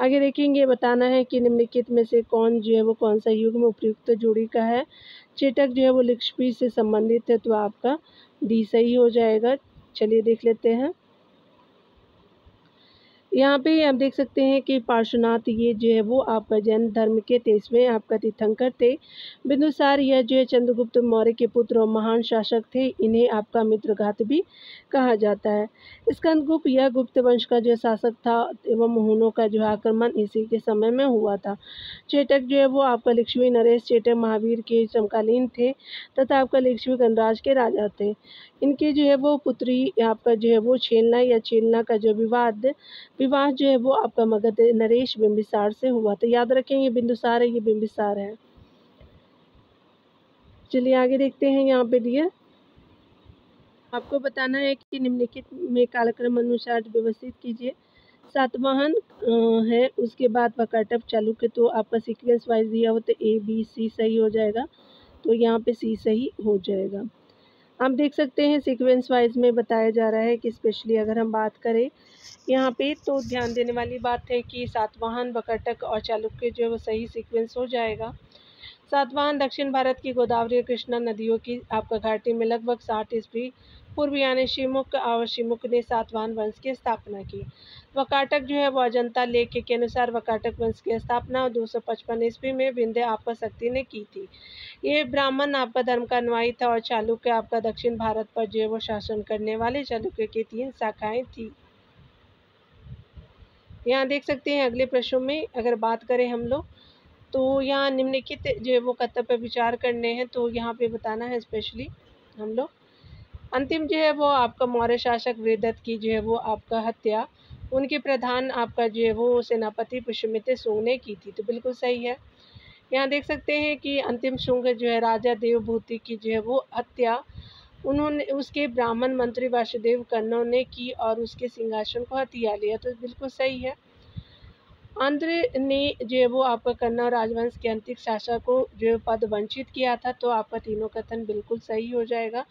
आगे देखेंगे बताना है कि निम्नलिखित में से कौन जो है वो कौन सा युग में उपयुक्त जोड़ी का है। चेटक जो है वो लिच्छवी से संबंधित है तो आपका डी सही हो जाएगा। चलिए देख लेते हैं। यहाँ पे आप देख सकते हैं कि पार्श्वनाथ ये जो है वो आपका जैन धर्म के 23वें आपका तीर्थंकर थे। बिंदुसार यह जो है चंद्रगुप्त मौर्य के पुत्र और महान शासक थे। इन्हें आपका मित्रघात भी कहा जाता है। स्कंदगुप्त यह गुप्त वंश का जो शासक था एवं हुनों का जो आक्रमण इसी के समय में हुआ था। चेटक जो है वो आपका लिच्छवी नरेश चेटक महावीर के समकालीन थे तथा आपका लिच्छवी गणराज के राजा थे। इनकी जो है वो पुत्री आपका जो है वो छेलना या छेलना का जो विवाह जो है वो आपका मगध नरेश बिंबिसार से हुआ। तो याद रखें ये बिंदुसार है, ये बिंबिसार है। चलिए आगे देखते हैं। यहाँ पे डियर आपको बताना है कि निम्नलिखित में कालक्रम अनुसार व्यवस्थित कीजिए। सातवाहन है, उसके बाद वकाटक चालुक्य, तो आपका सीक्वेंस वाइज दिया हो तो ए बी सी सही हो जाएगा। तो यहाँ पे सी सही हो जाएगा। आप देख सकते हैं सीक्वेंस वाइज में बताया जा रहा है कि स्पेशली अगर हम बात करें यहाँ पे तो ध्यान देने वाली बात है कि सातवाहन वकाटक और चालुक्य जो है वो सही सीक्वेंस हो जाएगा। सातवाहन दक्षिण भारत की गोदावरी और कृष्णा नदियों की आपका घाटी में लगभग 60 ईस्वी पूर्व यानी शिमुक और शिमुक ने सातवाहन वंश की स्थापना की। वकाटक जो है वो अजंता लेख के अनुसार वकाटक वंश की स्थापना 255 ईस्वी में विंध्य आपका शक्ति ने की थी। ये ब्राह्मण आपका धर्म का अनुयायी था और चालुक्य आपका दक्षिण भारत पर जो है वो शासन करने वाले चालुक्य की 3 शाखाएं थी। यहाँ देख सकते हैं अगले प्रश्नों में अगर बात करें हम लोग तो यहाँ निम्नलिखित जो है वो कथन पर विचार करने हैं। तो यहाँ पे बताना है स्पेशली हम लोग अंतिम जो है वो आपका मौर्य शासक वेदत्त की जो है वो आपका हत्या उनके प्रधान आपका जो है वो सेनापति पुष्यमित्र शुंग ने की थी। तो बिल्कुल सही है। यहाँ देख सकते हैं कि अंतिम शुंग जो है राजा देवभूति की जो है वो हत्या उन्होंने उसके ब्राह्मण मंत्री वासुदेव कन्नौ ने की और उसके सिंहासन को हथिया लिया। तो बिल्कुल सही है। आंध्र ने जो है वो आपका कन्नौज राजवंश के अंतिम शासक को जो है पद वंचित किया था। तो आपका तीनों कथन बिल्कुल सही हो जाएगा।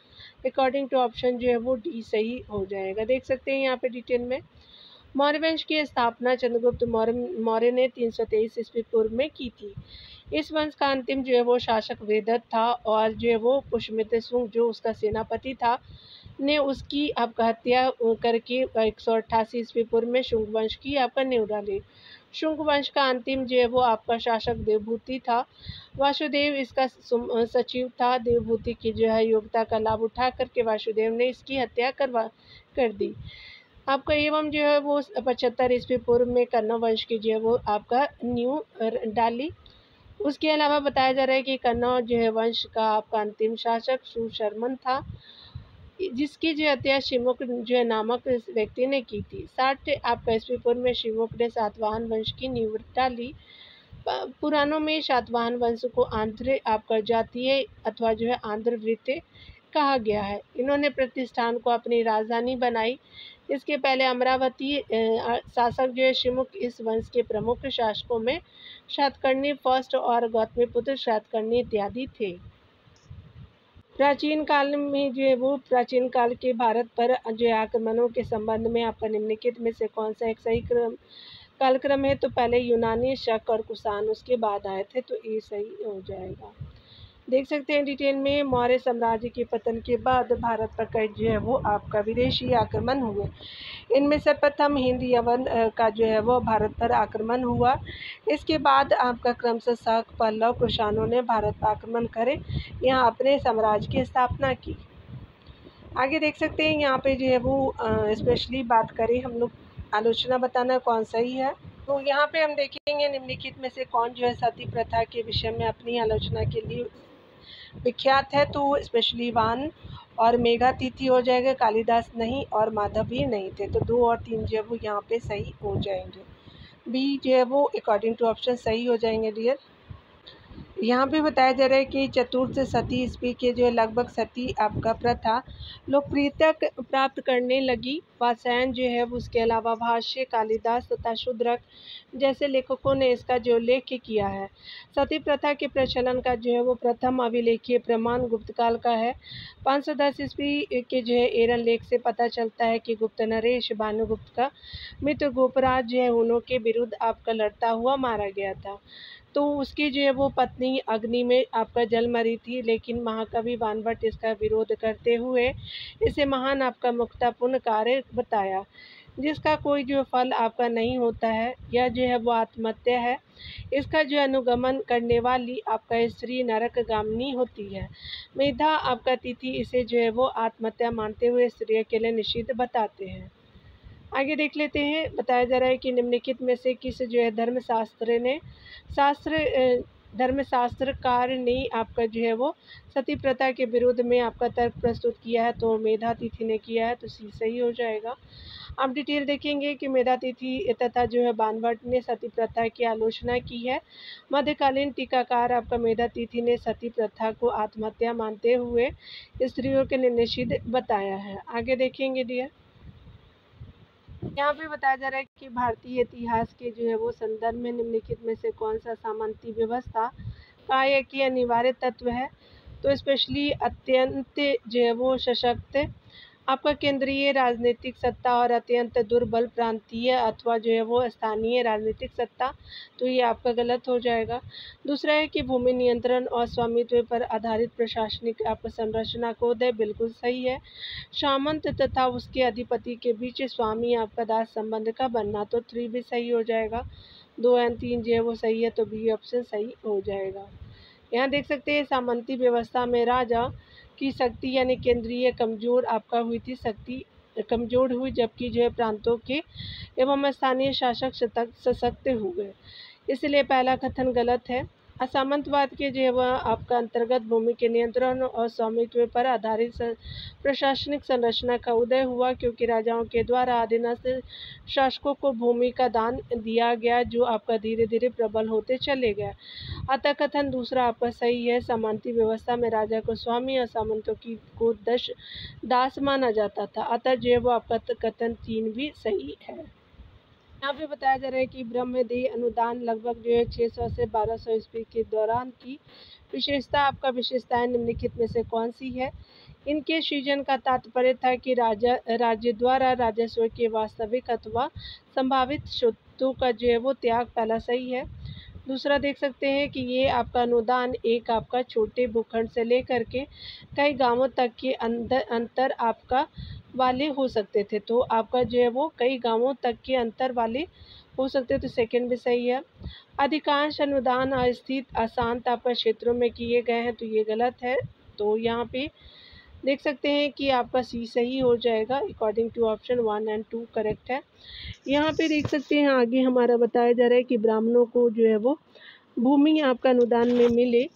अकॉर्डिंग टू ऑप्शन जो है वो डी सही हो जाएगा। देख सकते हैं यहाँ पे डिटेल में मौर्य वंश की स्थापना चंद्रगुप्त मौर्य ने 323 ईस्वी पूर्व में की थी। इस वंश का अंतिम जो है वो शासक वेदत्त था और जो है वो पुष्यमित्र शुंग जो उसका सेनापति था ने उसकी आपका हत्या करके 188 ईस्वी पूर्व में शुंग वंश की आपका नींव डाली। शुंग वंश का अंतिम जो है वो आपका शासक देवभूति था। वासुदेव इसका सचिव था। देवभूति की जो है योग्यता का लाभ उठा करके वासुदेव ने इसकी हत्या कर दी। आपका एवं जो है वो 75 ईस्वी पूर्व में कन्नौज वंश की जो है वो आपका नींव डाली। उसके अलावा बताया जा रहा है कि कन्नौज जो है वंश का आपका अंतिम शासक सुशर्मन था जिसकी जो हत्या शिमुक जो है नामक व्यक्ति ने की थी। 60 आपका ईस्वी पूर्व में शिमुक ने सातवाहन वंश की नींव डाली। पुराणों में सातवाहन वंश को आंध्र आपका जातीय अथवा जो है आंध्र वृत्त कहा गया है। इन्होंने प्रतिष्ठान को अपनी राजधानी बनाई। इसके पहले अमरावती शासक जो है शिमुक इस वंश के प्रमुख शासकों में सातकर्णी फर्स्ट और गौतमीपुत्र सातकर्णी इत्यादि थे। प्राचीन काल में जो है वो प्राचीन काल के भारत पर जो है आक्रमणों के संबंध में आपका निम्नलिखित में से कौन सा एक सही कालक्रम है। तो पहले यूनानी, शक और कुषाण उसके बाद आए थे। तो ये सही हो जाएगा। देख सकते हैं डिटेल में, मौर्य साम्राज्य के पतन के बाद भारत पर कई जो है वो आपका विदेशी आक्रमण हुए। इनमें सर्वप्रथम हिंद यवन का जो है वो भारत पर आक्रमण हुआ। इसके बाद आपका क्रमशः शक, पल्लव, कुषाणों ने भारत पर आक्रमण करे यहाँ अपने साम्राज्य की स्थापना की। आगे देख सकते हैं यहाँ पे जो है वो स्पेशली बात करें हम लोग, आलोचना बताना कौन सही है। तो यहाँ पे हम देखेंगे निम्नलिखित में से कौन जो है सती प्रथा के विषय में अपनी आलोचना के लिए विख्यात है। तो स्पेशली वान और मेघातिथि हो जाएगा, कालिदास नहीं और माधव भी नहीं थे। तो 2 और 3 जो है वो यहाँ पे सही हो जाएंगे। बी जो है वो अकॉर्डिंग टू ऑप्शन सही हो जाएंगे डियर। यहाँ पे बताया जा रहा है कि चतुर्थ शती ईस्वी के जो है लगभग सती आपका प्रथा लोकप्रियता प्राप्त करने लगी। वात्स्यायन जो है उसके अलावा भाष्य, कालिदास तथा शूद्रक जैसे लेखकों ने इसका जो उल्लेख किया है। सती प्रथा के प्रचलन का जो है वो प्रथम अभिलेखीय प्रमाण गुप्त काल का है। 510 ईस्वी के जो है एरन लेख से पता चलता है कि गुप्त नरेश भानुगुप्त का मित्र गोपराज जो है हुनों के विरुद्ध आपका लड़ता हुआ मारा गया था। तो उसकी जो है वो पत्नी अग्नि में आपका जल मरी थी, लेकिन महाकवि वानभट्ट इसका विरोध करते हुए इसे महान आपका मुक्तापूर्ण कार्य बताया, जिसका कोई जो फल आपका नहीं होता है। यह जो है वो आत्महत्या है। इसका जो अनुगमन करने वाली आपका स्त्री नरकगामिनी होती है। मेधा आपका तिथि इसे जो है वो आत्महत्या मानते हुए स्त्रियों के लिए निषिद्ध बताते हैं। आगे देख लेते हैं, बताया जा रहा है कि निम्नलिखित में से किस जो है धर्मशास्त्रकार ने आपका जो है वो सती प्रथा के विरोध में आपका तर्क प्रस्तुत किया है। तो मेधातिथि ने किया है, तो सी सही हो जाएगा। आप डिटेल देखेंगे कि मेधातिथि तथा जो है वानभट्ट ने सती प्रथा की आलोचना की है। मध्यकालीन टीकाकार आपका मेधातिथि ने सती प्रथा को आत्महत्या मानते हुए स्त्रियों के लिए निषिद्ध बताया है। आगे देखेंगे डियर। यहाँ पे बताया जा रहा है कि भारतीय इतिहास के जो है वो संदर्भ में निम्नलिखित में से कौन सा सामंती व्यवस्था का एक ही अनिवार्य तत्व है। तो स्पेशली अत्यंत जो है वो सशक्त आपका केंद्रीय राजनीतिक सत्ता और अत्यंत दुर्बल प्रांतीय अथवा जो है वो स्थानीय राजनीतिक सत्ता, तो ये आपका गलत हो जाएगा। दूसरा है कि भूमि नियंत्रण और स्वामित्व पर आधारित प्रशासनिक आपका संरचना को उदय, बिल्कुल सही है। सामंत तथा उसके अधिपति के बीच स्वामी आपका दास संबंध का बनना, तो 3 भी सही हो जाएगा। 2 एंड 3 जो है वो सही है, तो बी ऑप्शन सही हो जाएगा। यहाँ देख सकते हैं सामंती व्यवस्था में राजा की शक्ति यानी केंद्रीय कमजोर आपका हुई थी, शक्ति कमजोर हुई, जबकि जो है प्रांतों के एवं स्थानीय शासक सशक्त हुए। इसलिए पहला कथन गलत है। असामंतवाद के जो है वह आपका अंतर्गत भूमि के नियंत्रण और स्वामित्व पर आधारित प्रशासनिक संरचना का उदय हुआ, क्योंकि राजाओं के द्वारा अधीनस्थ शासकों को भूमि का दान दिया गया, जो आपका धीरे धीरे प्रबल होते चले गया। अतः कथन दूसरा आपका सही है। सामंती व्यवस्था में राजा को स्वामी और सामंतों को दास माना जाता था। अतः जो है वो आपका कथन 3 भी सही है। यहाँ पे बताया जा रहा है कि ब्रह्मदेह अनुदान लगभग जो है 600 से 1200 ईस्वी के दौरान की विशेषताएं निम्नलिखित में से कौन सी है। इनके सृजन का तात्पर्य था कि राज्य द्वारा राजस्व के वास्तविक अथवा संभावित स्रोतों का जो है वो त्याग, पहला सही है। दूसरा देख सकते हैं कि ये आपका अनुदान एक आपका छोटे भूखंड से लेकर के कई गांवों तक के अंतर आपका वाले हो सकते थे। तो आपका जो है वो कई गांवों तक के अंतर वाले हो सकते, तो सेकंड भी सही है। अधिकांश अनुदान अस्थित अशांत आपका क्षेत्रों में किए गए हैं, तो ये गलत है। तो यहाँ पे देख सकते हैं कि आपका सी सही हो जाएगा। According to option 1 and 2 correct है। यहाँ पे देख सकते हैं आगे हमारा बताया जा रहा है कि ब्राह्मणों को जो है वो भूमि आपका अनुदान में मिले,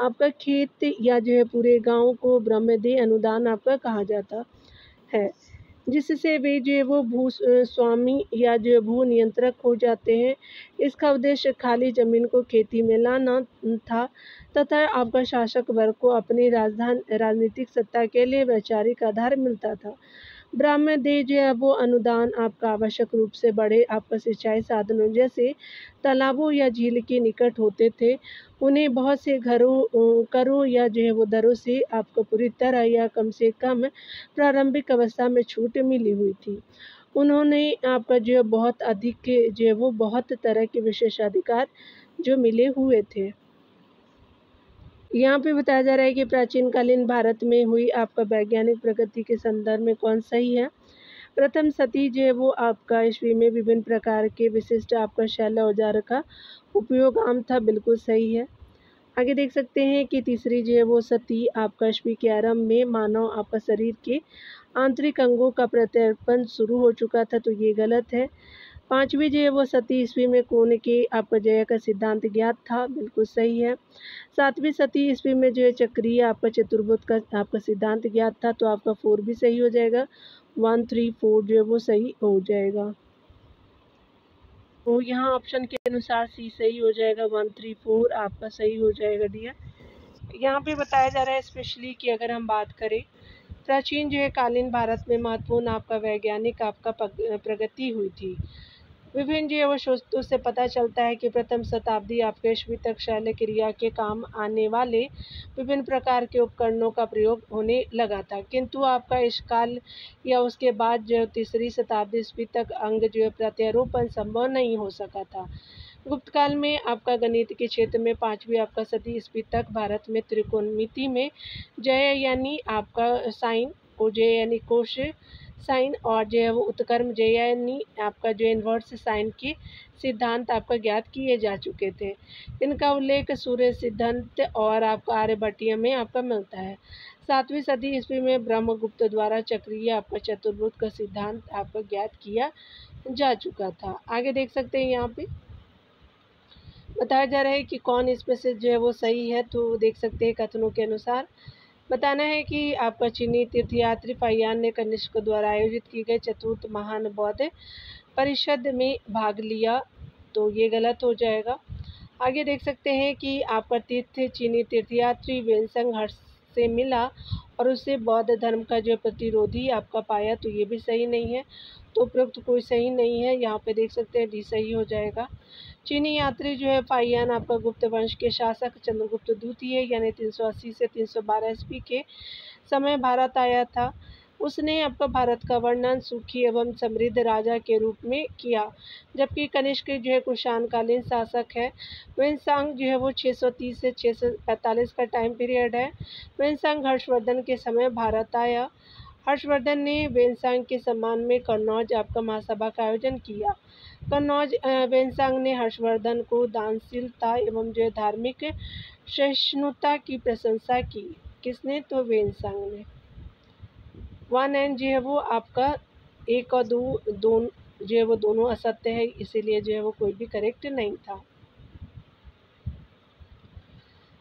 आपका खेत या जो है पूरे गांव को ब्रह्मदेह अनुदान आपका कहा जाता है, जिससे वे जो है वो स्वामी या जो है भू नियंत्रक हो जाते हैं। इसका उद्देश्य खाली जमीन को खेती में लाना था तथा आपका शासक वर्ग को अपनी राजनीतिक सत्ता के लिए वैचारिक आधार मिलता था। ब्रह्मदेह जो है वो अनुदान आपका आवश्यक रूप से बड़े आपका सिंचाई साधनों जैसे तालाबों या झील के निकट होते थे। उन्हें बहुत से करों या जो है वो दरों से आपको पूरी तरह या कम से कम प्रारंभिक अवस्था में छूट मिली हुई थी। उन्होंने आपका जो है बहुत अधिक जो है वो बहुत तरह के विशेषाधिकार जो मिले हुए थे। यहाँ पे बताया जा रहा है कि प्राचीन कालीन भारत में हुई आपका वैज्ञानिक प्रगति के संदर्भ में कौन सही है। प्रथम सदी जो है वो आपका ईस्वी में विभिन्न प्रकार के विशिष्ट आपका शैल औजार का उपयोग आम था, बिल्कुल सही है। आगे देख सकते हैं कि तीसरी जो है वो सती आपका ईस्वी के आरंभ में मानव आपका शरीर के आंतरिक अंगों का प्रत्यर्पण शुरू हो चुका था, तो ये गलत है। पाँचवीं जो है वो सती ईस्वी में कोण के आपका जया का सिद्धांत ज्ञात था, बिल्कुल सही है। सातवीं सती ईस्वी में जो है चक्रीय आपका चतुर्भुज का आपका सिद्धांत ज्ञात था, तो आपका 4 भी सही हो जाएगा। 1, 3, 4 जो है वो सही हो जाएगा। तो यहाँ ऑप्शन के अनुसार सी सही हो जाएगा, 1, 3, 4 आपका सही हो जाएगा डियर। यहाँ पे बताया जा रहा है स्पेशली कि अगर हम बात करें प्राचीन जो है कालीन भारत में महत्वपूर्ण आपका वैज्ञानिक आपका प्रगति हुई थी। विभिन्न जो है वो स्रोतों से पता चलता है कि प्रथम शताब्दी आपके ईस्वी तक शैल क्रिया के काम आने वाले विभिन्न प्रकार के उपकरणों का प्रयोग होने लगा था, किंतु आपका इस काल या उसके बाद जो तीसरी शताब्दी ईस्वी तक अंग जो है प्रत्यारोपण संभव नहीं हो सका था। गुप्त काल में आपका गणित के क्षेत्र में पाँचवीं आपका सदी ईस्वी तक भारत में त्रिकोणमिति में जय यानी आपका साइन को जय यानी कोश साइन और जो है वो उत्क्रम जय यानी आपका जो इन्वर्स साइन के सिद्धांत आपका ज्ञात किए जा चुके थे। इनका उल्लेख सूर्य सिद्धांत और आपका आर्यभट्टीय में आपका मिलता है। सातवीं सदी ईस्वी में ब्रह्मगुप्त द्वारा चक्रीय आपका चतुर्भुज का सिद्धांत आपका ज्ञात किया जा चुका था। आगे देख सकते हैं यहाँ पे बताया जा रहा है कि कौन इसमें से जो है वो सही है। तो देख सकते हैं कथनों के अनुसार बताना है कि आपका चीनी तीर्थयात्री फाहियान ने कनिष्क द्वारा आयोजित की गई चतुर्थ महान बौद्ध परिषद में भाग लिया, तो ये गलत हो जाएगा। आगे देख सकते हैं कि आपका चीनी तीर्थयात्री वेनसंग हर्ष से मिला और उससे बौद्ध धर्म का जो प्रतिरोधी आपका पाया, तो ये भी सही नहीं है। तो उपरोक्त कोई सही नहीं है। यहाँ पे देख सकते हैं डी सही हो जाएगा। चीनी यात्री जो है फाहियान आपका गुप्त वंश के शासक चंद्रगुप्त द्वितीय यानी 380 से 312 ईस्वी के समय भारत आया था। उसने आपका भारत का वर्णन सुखी एवं समृद्ध राजा के रूप में किया, जबकि कनिष्क जो है कुषाणकालीन शासक है। वेनसांग जो है वो 630 से 645 का टाइम पीरियड है। वेनसांग हर्षवर्धन के समय भारत आया। हर्षवर्धन ने वेनसांग के सम्मान में कन्नौज आपका महासभा का आयोजन किया। कन्नौज वेनसांग ने हर्षवर्धन को दानशीलता एवं जो धार्मिक सहिष्णुता की प्रशंसा की। किसने? तो वेनसांग ने। 1 एंड जो है वो आपका 1 और 2 जो है वो दोनों असत्य है, इसीलिए जो है वो कोई भी करेक्ट नहीं था।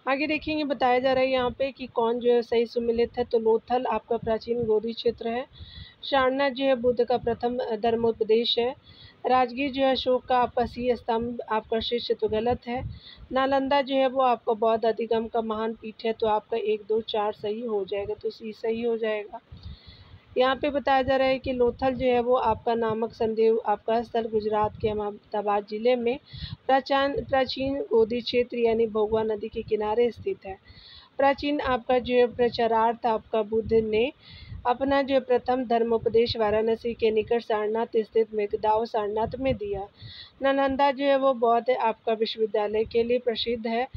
आगे देखेंगे बताया जा रहा है यहाँ पे कि कौन जो है सही सुमिलित है। तो लोथल आपका प्राचीन गोदी क्षेत्र है। सारनाथ जो है बुद्ध का प्रथम धर्मोपदेश है। राजगीर जो है अशोक का आपका सी स्तंभ आपका शिष्य, तो गलत है। नालंदा जो है वो आपका बौद्ध अधिगम का महान पीठ है, तो आपका 1, 2, 4 सही हो जाएगा, तो सी सही हो जाएगा। यहाँ पे बताया जा रहा है कि लोथल जो है वो आपका नामक संदेव आपका स्थल गुजरात के अहमदाबाद जिले में प्राचीन गोदी क्षेत्र यानी भोगवा नदी के किनारे स्थित है। प्राचीन आपका जो है प्रचारार्थ आपका बुद्ध ने अपना जो प्रथम धर्मोपदेश वाराणसी के निकट सारनाथ स्थित मेघदाव सारनाथ में दिया। नालंदा जो है वो बौद्ध आपका विश्वविद्यालय के लिए प्रसिद्ध है।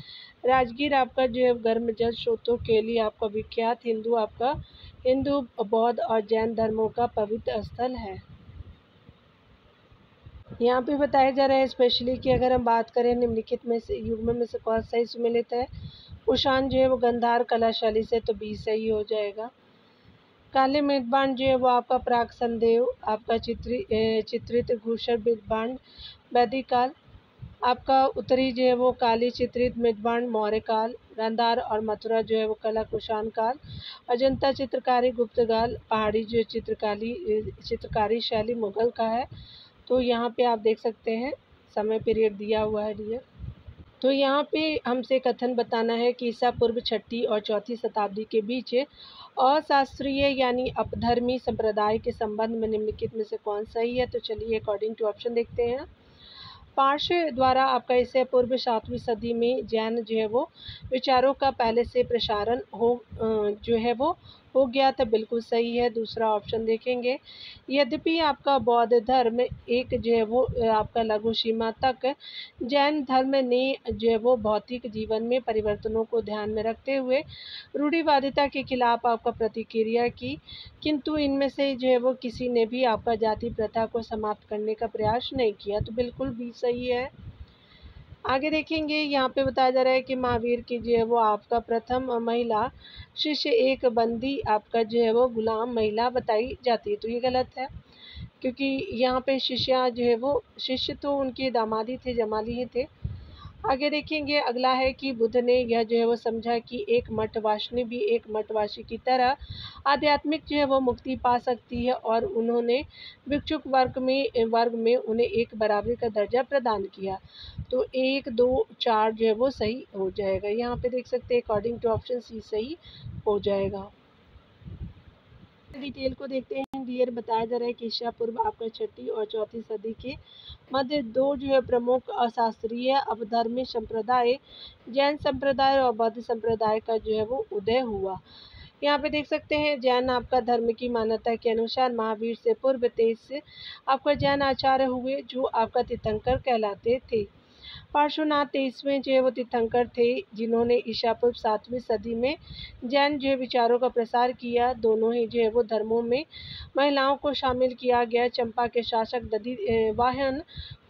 राजगीर आपका जो है गर्म जल स्रोतों के लिए आपका विख्यात हिंदू बौद्ध और जैन धर्मों का पवित्र स्थल है। यहाँ पे बताया जा रहा है स्पेशली कि अगर हम बात करें निम्नलिखित में से युग्म में से कौन सही सुमेलित है। कुषाण जो है वो गंधार कला शैली से, तो 20 सही हो जाएगा। काले मृदबांड जो है वो आपका प्राक संदेव आपका चित्रित घूसर मृदबांड वैदिक काल। आपका उत्तरी जो है वो काली चित्रित मृदबांड मौर्य काल। गांधार और मथुरा जो है वो कला कुषाण काल। अजंता चित्रकारी गुप्त काल। पहाड़ी जो चित्रकारी शैली मुगल का है। तो यहाँ पे आप देख सकते हैं समय पीरियड दिया हुआ है डियर। तो यहाँ पे हमसे कथन बताना है कि ईसा पूर्व 6ठी और 4ठी शताब्दी के बीच अशास्त्रीय यानी अपधर्मी संप्रदाय के संबंध में निम्नलिखित में से कौन सही है। तो चलिए अकॉर्डिंग टू ऑप्शन देखते हैं। पार्श्व द्वारा आपका ईसा पूर्व 7वीं सदी में जैन जो है वो विचारों का पहले से प्रसारण जो है वो हो गया तो बिल्कुल सही है। दूसरा ऑप्शन देखेंगे, यद्यपि आपका बौद्ध धर्म एक जो है वो आपका लघु सीमा तक, जैन धर्म ने जो है वो भौतिक जीवन में परिवर्तनों को ध्यान में रखते हुए रूढ़िवादिता के खिलाफ आपका प्रतिक्रिया की, किंतु इनमें से जो है वो किसी ने भी आपका जाति प्रथा को समाप्त करने का प्रयास नहीं किया। तो बिल्कुल भी सही है। आगे देखेंगे, यहाँ पे बताया जा रहा है कि महावीर की जो है वो आपका प्रथम महिला शिष्य एक बंदी आपका जो है वो गुलाम महिला बताई जाती है। तो ये गलत है, क्योंकि यहाँ पे शिष्या जो है वो शिष्य तो उनके दामादी थे, जमाली ही थे। आगे देखेंगे, अगला है कि बुद्ध ने यह जो है वो समझा कि एक मठवासिनी भी एक मठवासी की तरह आध्यात्मिक जो है वो मुक्ति पा सकती है, और उन्होंने भिक्षुक वर्ग में उन्हें एक बराबरी का दर्जा प्रदान किया। तो 1, 2, 4 जो है वो सही हो जाएगा। यहाँ पे देख सकते हैं अकॉर्डिंग टू ऑप्शन सी सही हो जाएगा। डिटेल को देखते हैं। डियर बताया जा रहा है कि ईसा पूर्व आपका 6वीं और 4वीं सदी के मध्य दो जो है प्रमुख अशास्त्रीय अवधर्मी संप्रदाय, जैन संप्रदाय और बौद्ध संप्रदाय का जो है वो उदय हुआ। यहाँ पे देख सकते हैं, जैन आपका धर्म की मान्यता के अनुसार महावीर से पूर्व 23 आपका जैन आचार्य हुए, जो आपका तीर्थंकर कहलाते थे। पार्श्वनाथ 23वें जो है वो तीर्थंकर थे, जिन्होंने ईसा पूर्व 7वीं सदी में जैन जो है विचारों का प्रसार किया। दोनों ही जो है वो धर्मों में महिलाओं को शामिल किया गया। चंपा के शासक दधिवाहन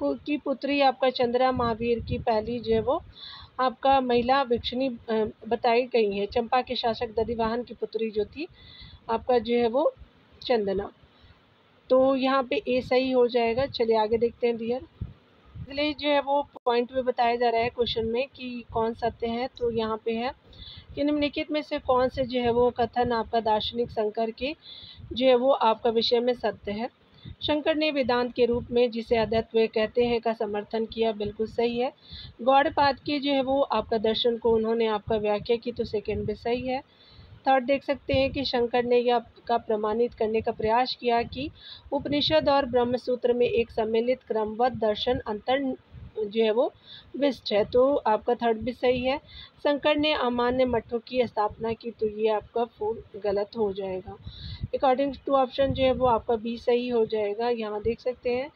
की पुत्री आपका चंद्रा महावीर की पहली जो है वो आपका महिला भिक्षुणी बताई गई है। चंपा के शासक दधिवाहन की पुत्री जो थी आपका जो है वो चंदना। तो यहाँ पे ए सही हो जाएगा। चलिए आगे देखते हैं डियर। अगले जो है वो पॉइंट में बताया जा रहा है क्वेश्चन में कि कौन सत्य है। तो यहाँ पे है कि निम्नलिखित में से कौन से जो है वो कथन आपका दार्शनिक शंकर के जो है वो आपका विषय में सत्य है। शंकर ने वेदांत के रूप में जिसे अद्वैत कहते हैं का समर्थन किया, बिल्कुल सही है। गौड़पाद के जो है वो आपका दर्शन को उन्होंने आपका व्याख्या की, तो सेकेंड भी सही है। थर्ड देख सकते हैं कि शंकर ने यह का प्रमाणित करने का प्रयास किया कि उपनिषद और ब्रह्मसूत्र में एक सम्मिलित क्रमबद्ध दर्शन अंतर जो है वो विष्ट है। तो आपका थर्ड भी सही है। शंकर ने अमान्य मठों की स्थापना की, तो ये आपका फोर गलत हो जाएगा। अकॉर्डिंग टू ऑप्शन जो है वो आपका बी सही हो जाएगा। यहाँ देख सकते हैं,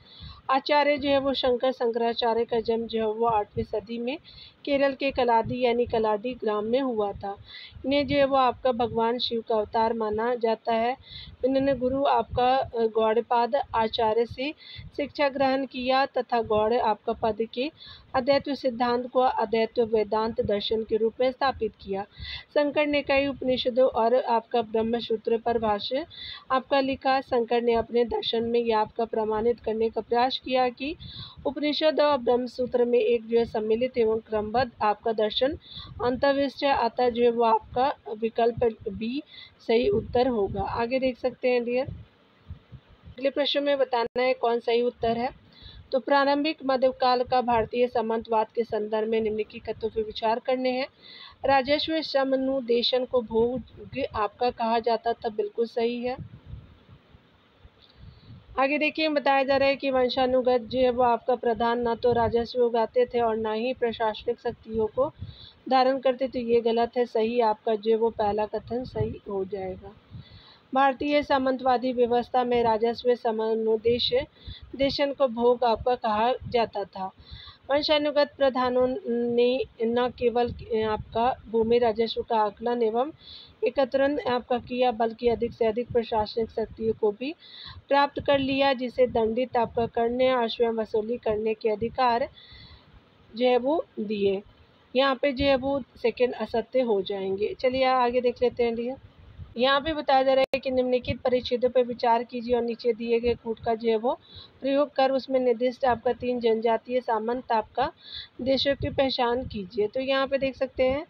आचार्य जो है वो शंकराचार्य का जन्म जो है वो 8वीं सदी में केरल के कलादी यानी कलाडी ग्राम में हुआ था। इन्हें जो है वो आपका भगवान शिव का अवतार माना जाता है। इन्होंने गुरु आपका गौड़पाद आचार्य से शिक्षा ग्रहण किया तथा गौड़ आपका पद के अद्वैत सिद्धांत को अद्वैत वेदांत दर्शन के रूप में स्थापित किया। शंकर ने कई उपनिषदों और आपका ब्रह्मसूत्र पर भाष्य आपका लिखा। शंकर ने अपने दर्शन में यह आपका प्रमाणित करने का प्रयास किया कि उपनिषद और ब्रह्मसूत्र में एक जो है सम्मिलित एवं क्रमबद्ध आपका दर्शन अंतर्विष्ट है। अतः जो है वो आपका विकल्प बी सही उत्तर होगा। आगे देख सकते हैं डियर। अगले प्रश्न में बताना है कौन सही उत्तर है। तो प्रारंभिक मध्यकाल का भारतीय सामंतवाद के संदर्भ में निम्नलिखित तथ्यों पर विचार करने हैं। राजस्व समनुदेशन को भोग आपका कहा जाता था, बिल्कुल सही है। आगे देखिए, बताया जा रहा है कि वंशानुगत जो है वो आपका प्रधान न तो राजस्व उगाते थे और न ही प्रशासनिक शक्तियों को धारण करते, तो ये गलत है। सही आपका जो है वो पहला कथन सही हो जाएगा। भारतीय सामंतवादी व्यवस्था में राजस्व समनुदेशन को भोग आपका कहा जाता था। वंशानुगत प्रधानों ने न केवल आपका भूमि राजस्व का आकलन एवं एकत्रण आपका किया, बल्कि अधिक से अधिक प्रशासनिक शक्तियों को भी प्राप्त कर लिया, जिसे दंडित आपका करने और स्वयं वसूली करने के अधिकार जो है वो दिए। यहाँ पे जो है वो सेकेंड असत्य हो जाएंगे। चलिए आगे देख लेते हैं डियर। यहाँ पे बताया जा रहा है कि निम्नलिखित परिच्छेदों पर विचार कीजिए और नीचे दिए गए कूट का जो है वो प्रयोग कर उसमें निर्दिष्ट आपका 3 जनजातीय सामंत आपका देशों की पहचान कीजिए। तो यहाँ पे देख सकते हैं,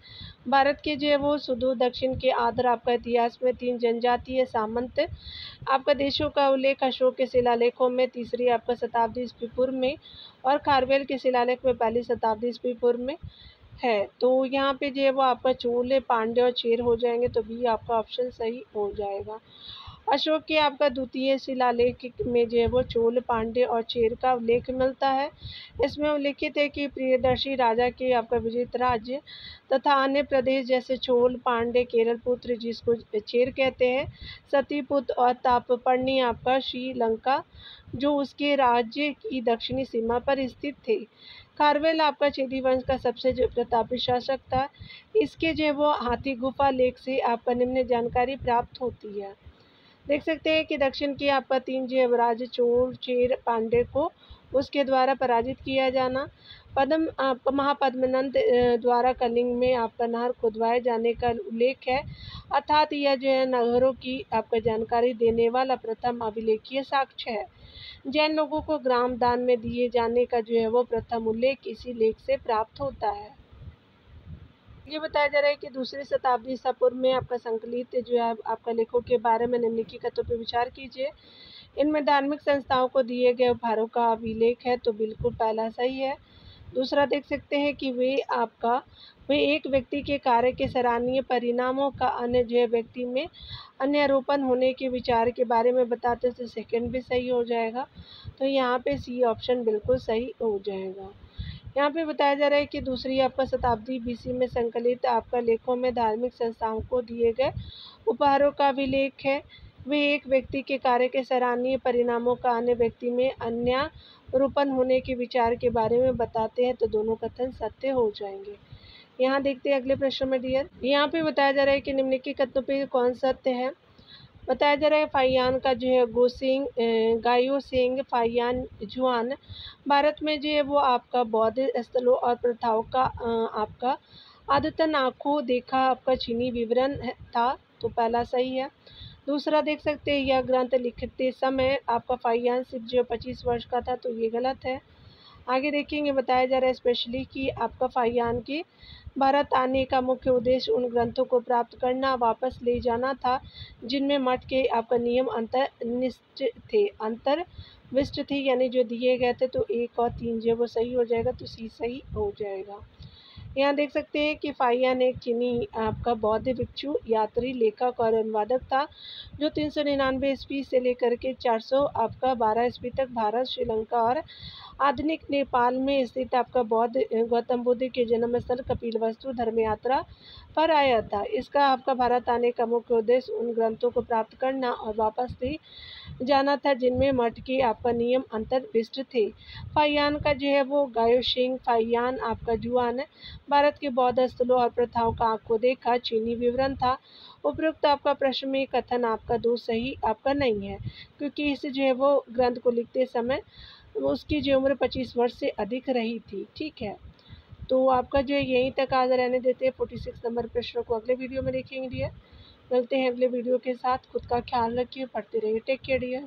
भारत के जो है वो सुदूर दक्षिण के आंध्र आपका इतिहास में 3 जनजातीय सामंत आपका देशों का उल्लेख अशोक के शिलालेखों में 3री आपका शताब्दी ईस्वी पूर्व में और खारवेल के शिलालेख में 1ली शताब्दी ईस्वी पूर्व में है। तो यहाँ पे जो है वो आपका चोल, पांड्य और चेर हो जाएंगे, तो बी आपका ऑप्शन सही हो जाएगा। अशोक के आपका द्वितीय शिलालेख में जो है वो चोल, पांड्य और चेर का उल्लेख मिलता है। इसमें उल्लेखित है कि प्रियदर्शी राजा के आपका विजित राज्य तथा अन्य प्रदेश जैसे चोल, पांड्य, केरल पुत्र जिसको चेर कहते हैं, सतीपुत्र और तापपर्णी आपका श्रीलंका जो उसके राज्य की दक्षिणी सीमा पर स्थित थे। खारवेल आपका चेदी वंश का सबसे जो प्रतापी शासक था। इसके जो है वो हाथी गुफा लेख से आपका निम्न जानकारी प्राप्त होती है। देख सकते हैं कि दक्षिण की आपका 3 जो राज्य चोल, चेर, पांड्य को उसके द्वारा पराजित किया जाना। पद्म आपका महापद्मनंद द्वारा कलिंग में आपका नहर खुदवाए जाने का उल्लेख है, अर्थात यह जो है नहरों की आपका जानकारी देने वाला प्रथम अभिलेखीय साक्ष्य है। जैन लोगों को ग्राम दान में दिए जाने का जो है वो प्रथम उल्लेख इसी लेख से प्राप्त होता है। ये बताया जा रहा है कि दूसरी शताब्दी ईसा पूर्व में आपका संकलित जो है आपका लेखों के बारे में निम्नलिखित कथनों पर विचार कीजिए। इनमें धार्मिक संस्थाओं को दिए गए उपहारों का अभिलेख है, तो बिल्कुल पहला सही है। दूसरा देख सकते हैं कि वे एक व्यक्ति के कार्य के सराहनीय परिणामों का अन्य जो है व्यक्ति में अन्य आरोपण होने के विचार के बारे में बताते हैं, तो सेकंड भी सही हो जाएगा। तो यहाँ पे सी ऑप्शन बिल्कुल सही हो जाएगा। यहाँ पे बताया जा रहा है कि दूसरी आपका शताब्दी बीसी में संकलित आपका लेखों में धार्मिक संस्थाओं को दिए गए उपहारों का अभिलेख है। वे एक व्यक्ति के कार्य के सराहनीय परिणामों का अन्य व्यक्ति में अन्यारोपण होने के विचार के बारे में बताते हैं, तो दोनों कथन सत्य हो जाएंगे। यहाँ देखते हैं अगले प्रश्न में डियर। यहाँ पे बताया जा रहा है कि निम्नलिखित कथनों पे कौन सत्य है। बताया जा रहा है फाइयान का जो है गोसिंग गायोसिंग फाइयान जुआन भारत में जो है वो आपका बौद्ध स्थलों और प्रथाओं का आपका आदतन आँखों देखा आपका चीनी विवरण था, तो पहला सही है। दूसरा देख सकते हैं यह ग्रंथ लिखते समय आपका फाइयान सिर्फ जो 25 वर्ष का था, तो ये गलत है। आगे देखेंगे बताया जा रहा है स्पेशली कि आपका फाइयान के भारत आने का मुख्य उद्देश्य उन ग्रंथों को प्राप्त करना वापस ले जाना था जिनमें मठ के आपका नियम अंतर्विष्ट थे, यानी जो दिए गए थे, तो 1 और 3 जो वो सही हो जाएगा, तो सी सही हो जाएगा। यहाँ देख सकते हैं कि फाइयान एक चीनी आपका बौद्ध भिक्षु यात्री लेखक और अनुवादक था जो 399 ईस्वी से लेकर के 400 आपका 12 ईस्वी तक भारत, श्रीलंका और आधुनिक नेपाल में स्थित आपका बौद्ध गौतम बुद्ध के जन्म स्थल कपिलवस्तु धर्म यात्रा पर आया था। इसका आपका भारत आने का मुख्य उद्देश्य उन ग्रंथों को प्राप्त करना और वापस ले जाना था जिनमें मठ के आपका नियम अंतर्विष्ट थे। फाइयान का जो है वो गायोशिंग फाइयान आपका जुआन भारत के बौद्ध स्थलों और प्रथाओं का आंखों देखा चीनी विवरण था। उपरोक्त आपका प्रश्न में कथन आपका 2 सही आपका नहीं है, क्योंकि इस जो है वो ग्रंथ को लिखते समय उसकी जो उम्र 25 वर्ष से अधिक रही थी। ठीक है, तो आपका जो है यहीं तक आज रहने देते हैं। 46 नंबर प्रश्न को अगले वीडियो में देखेंगे डियर। मिलते हैं अगले वीडियो के साथ। खुद का ख्याल रखिए, पढ़ते रहिए। Take care dear.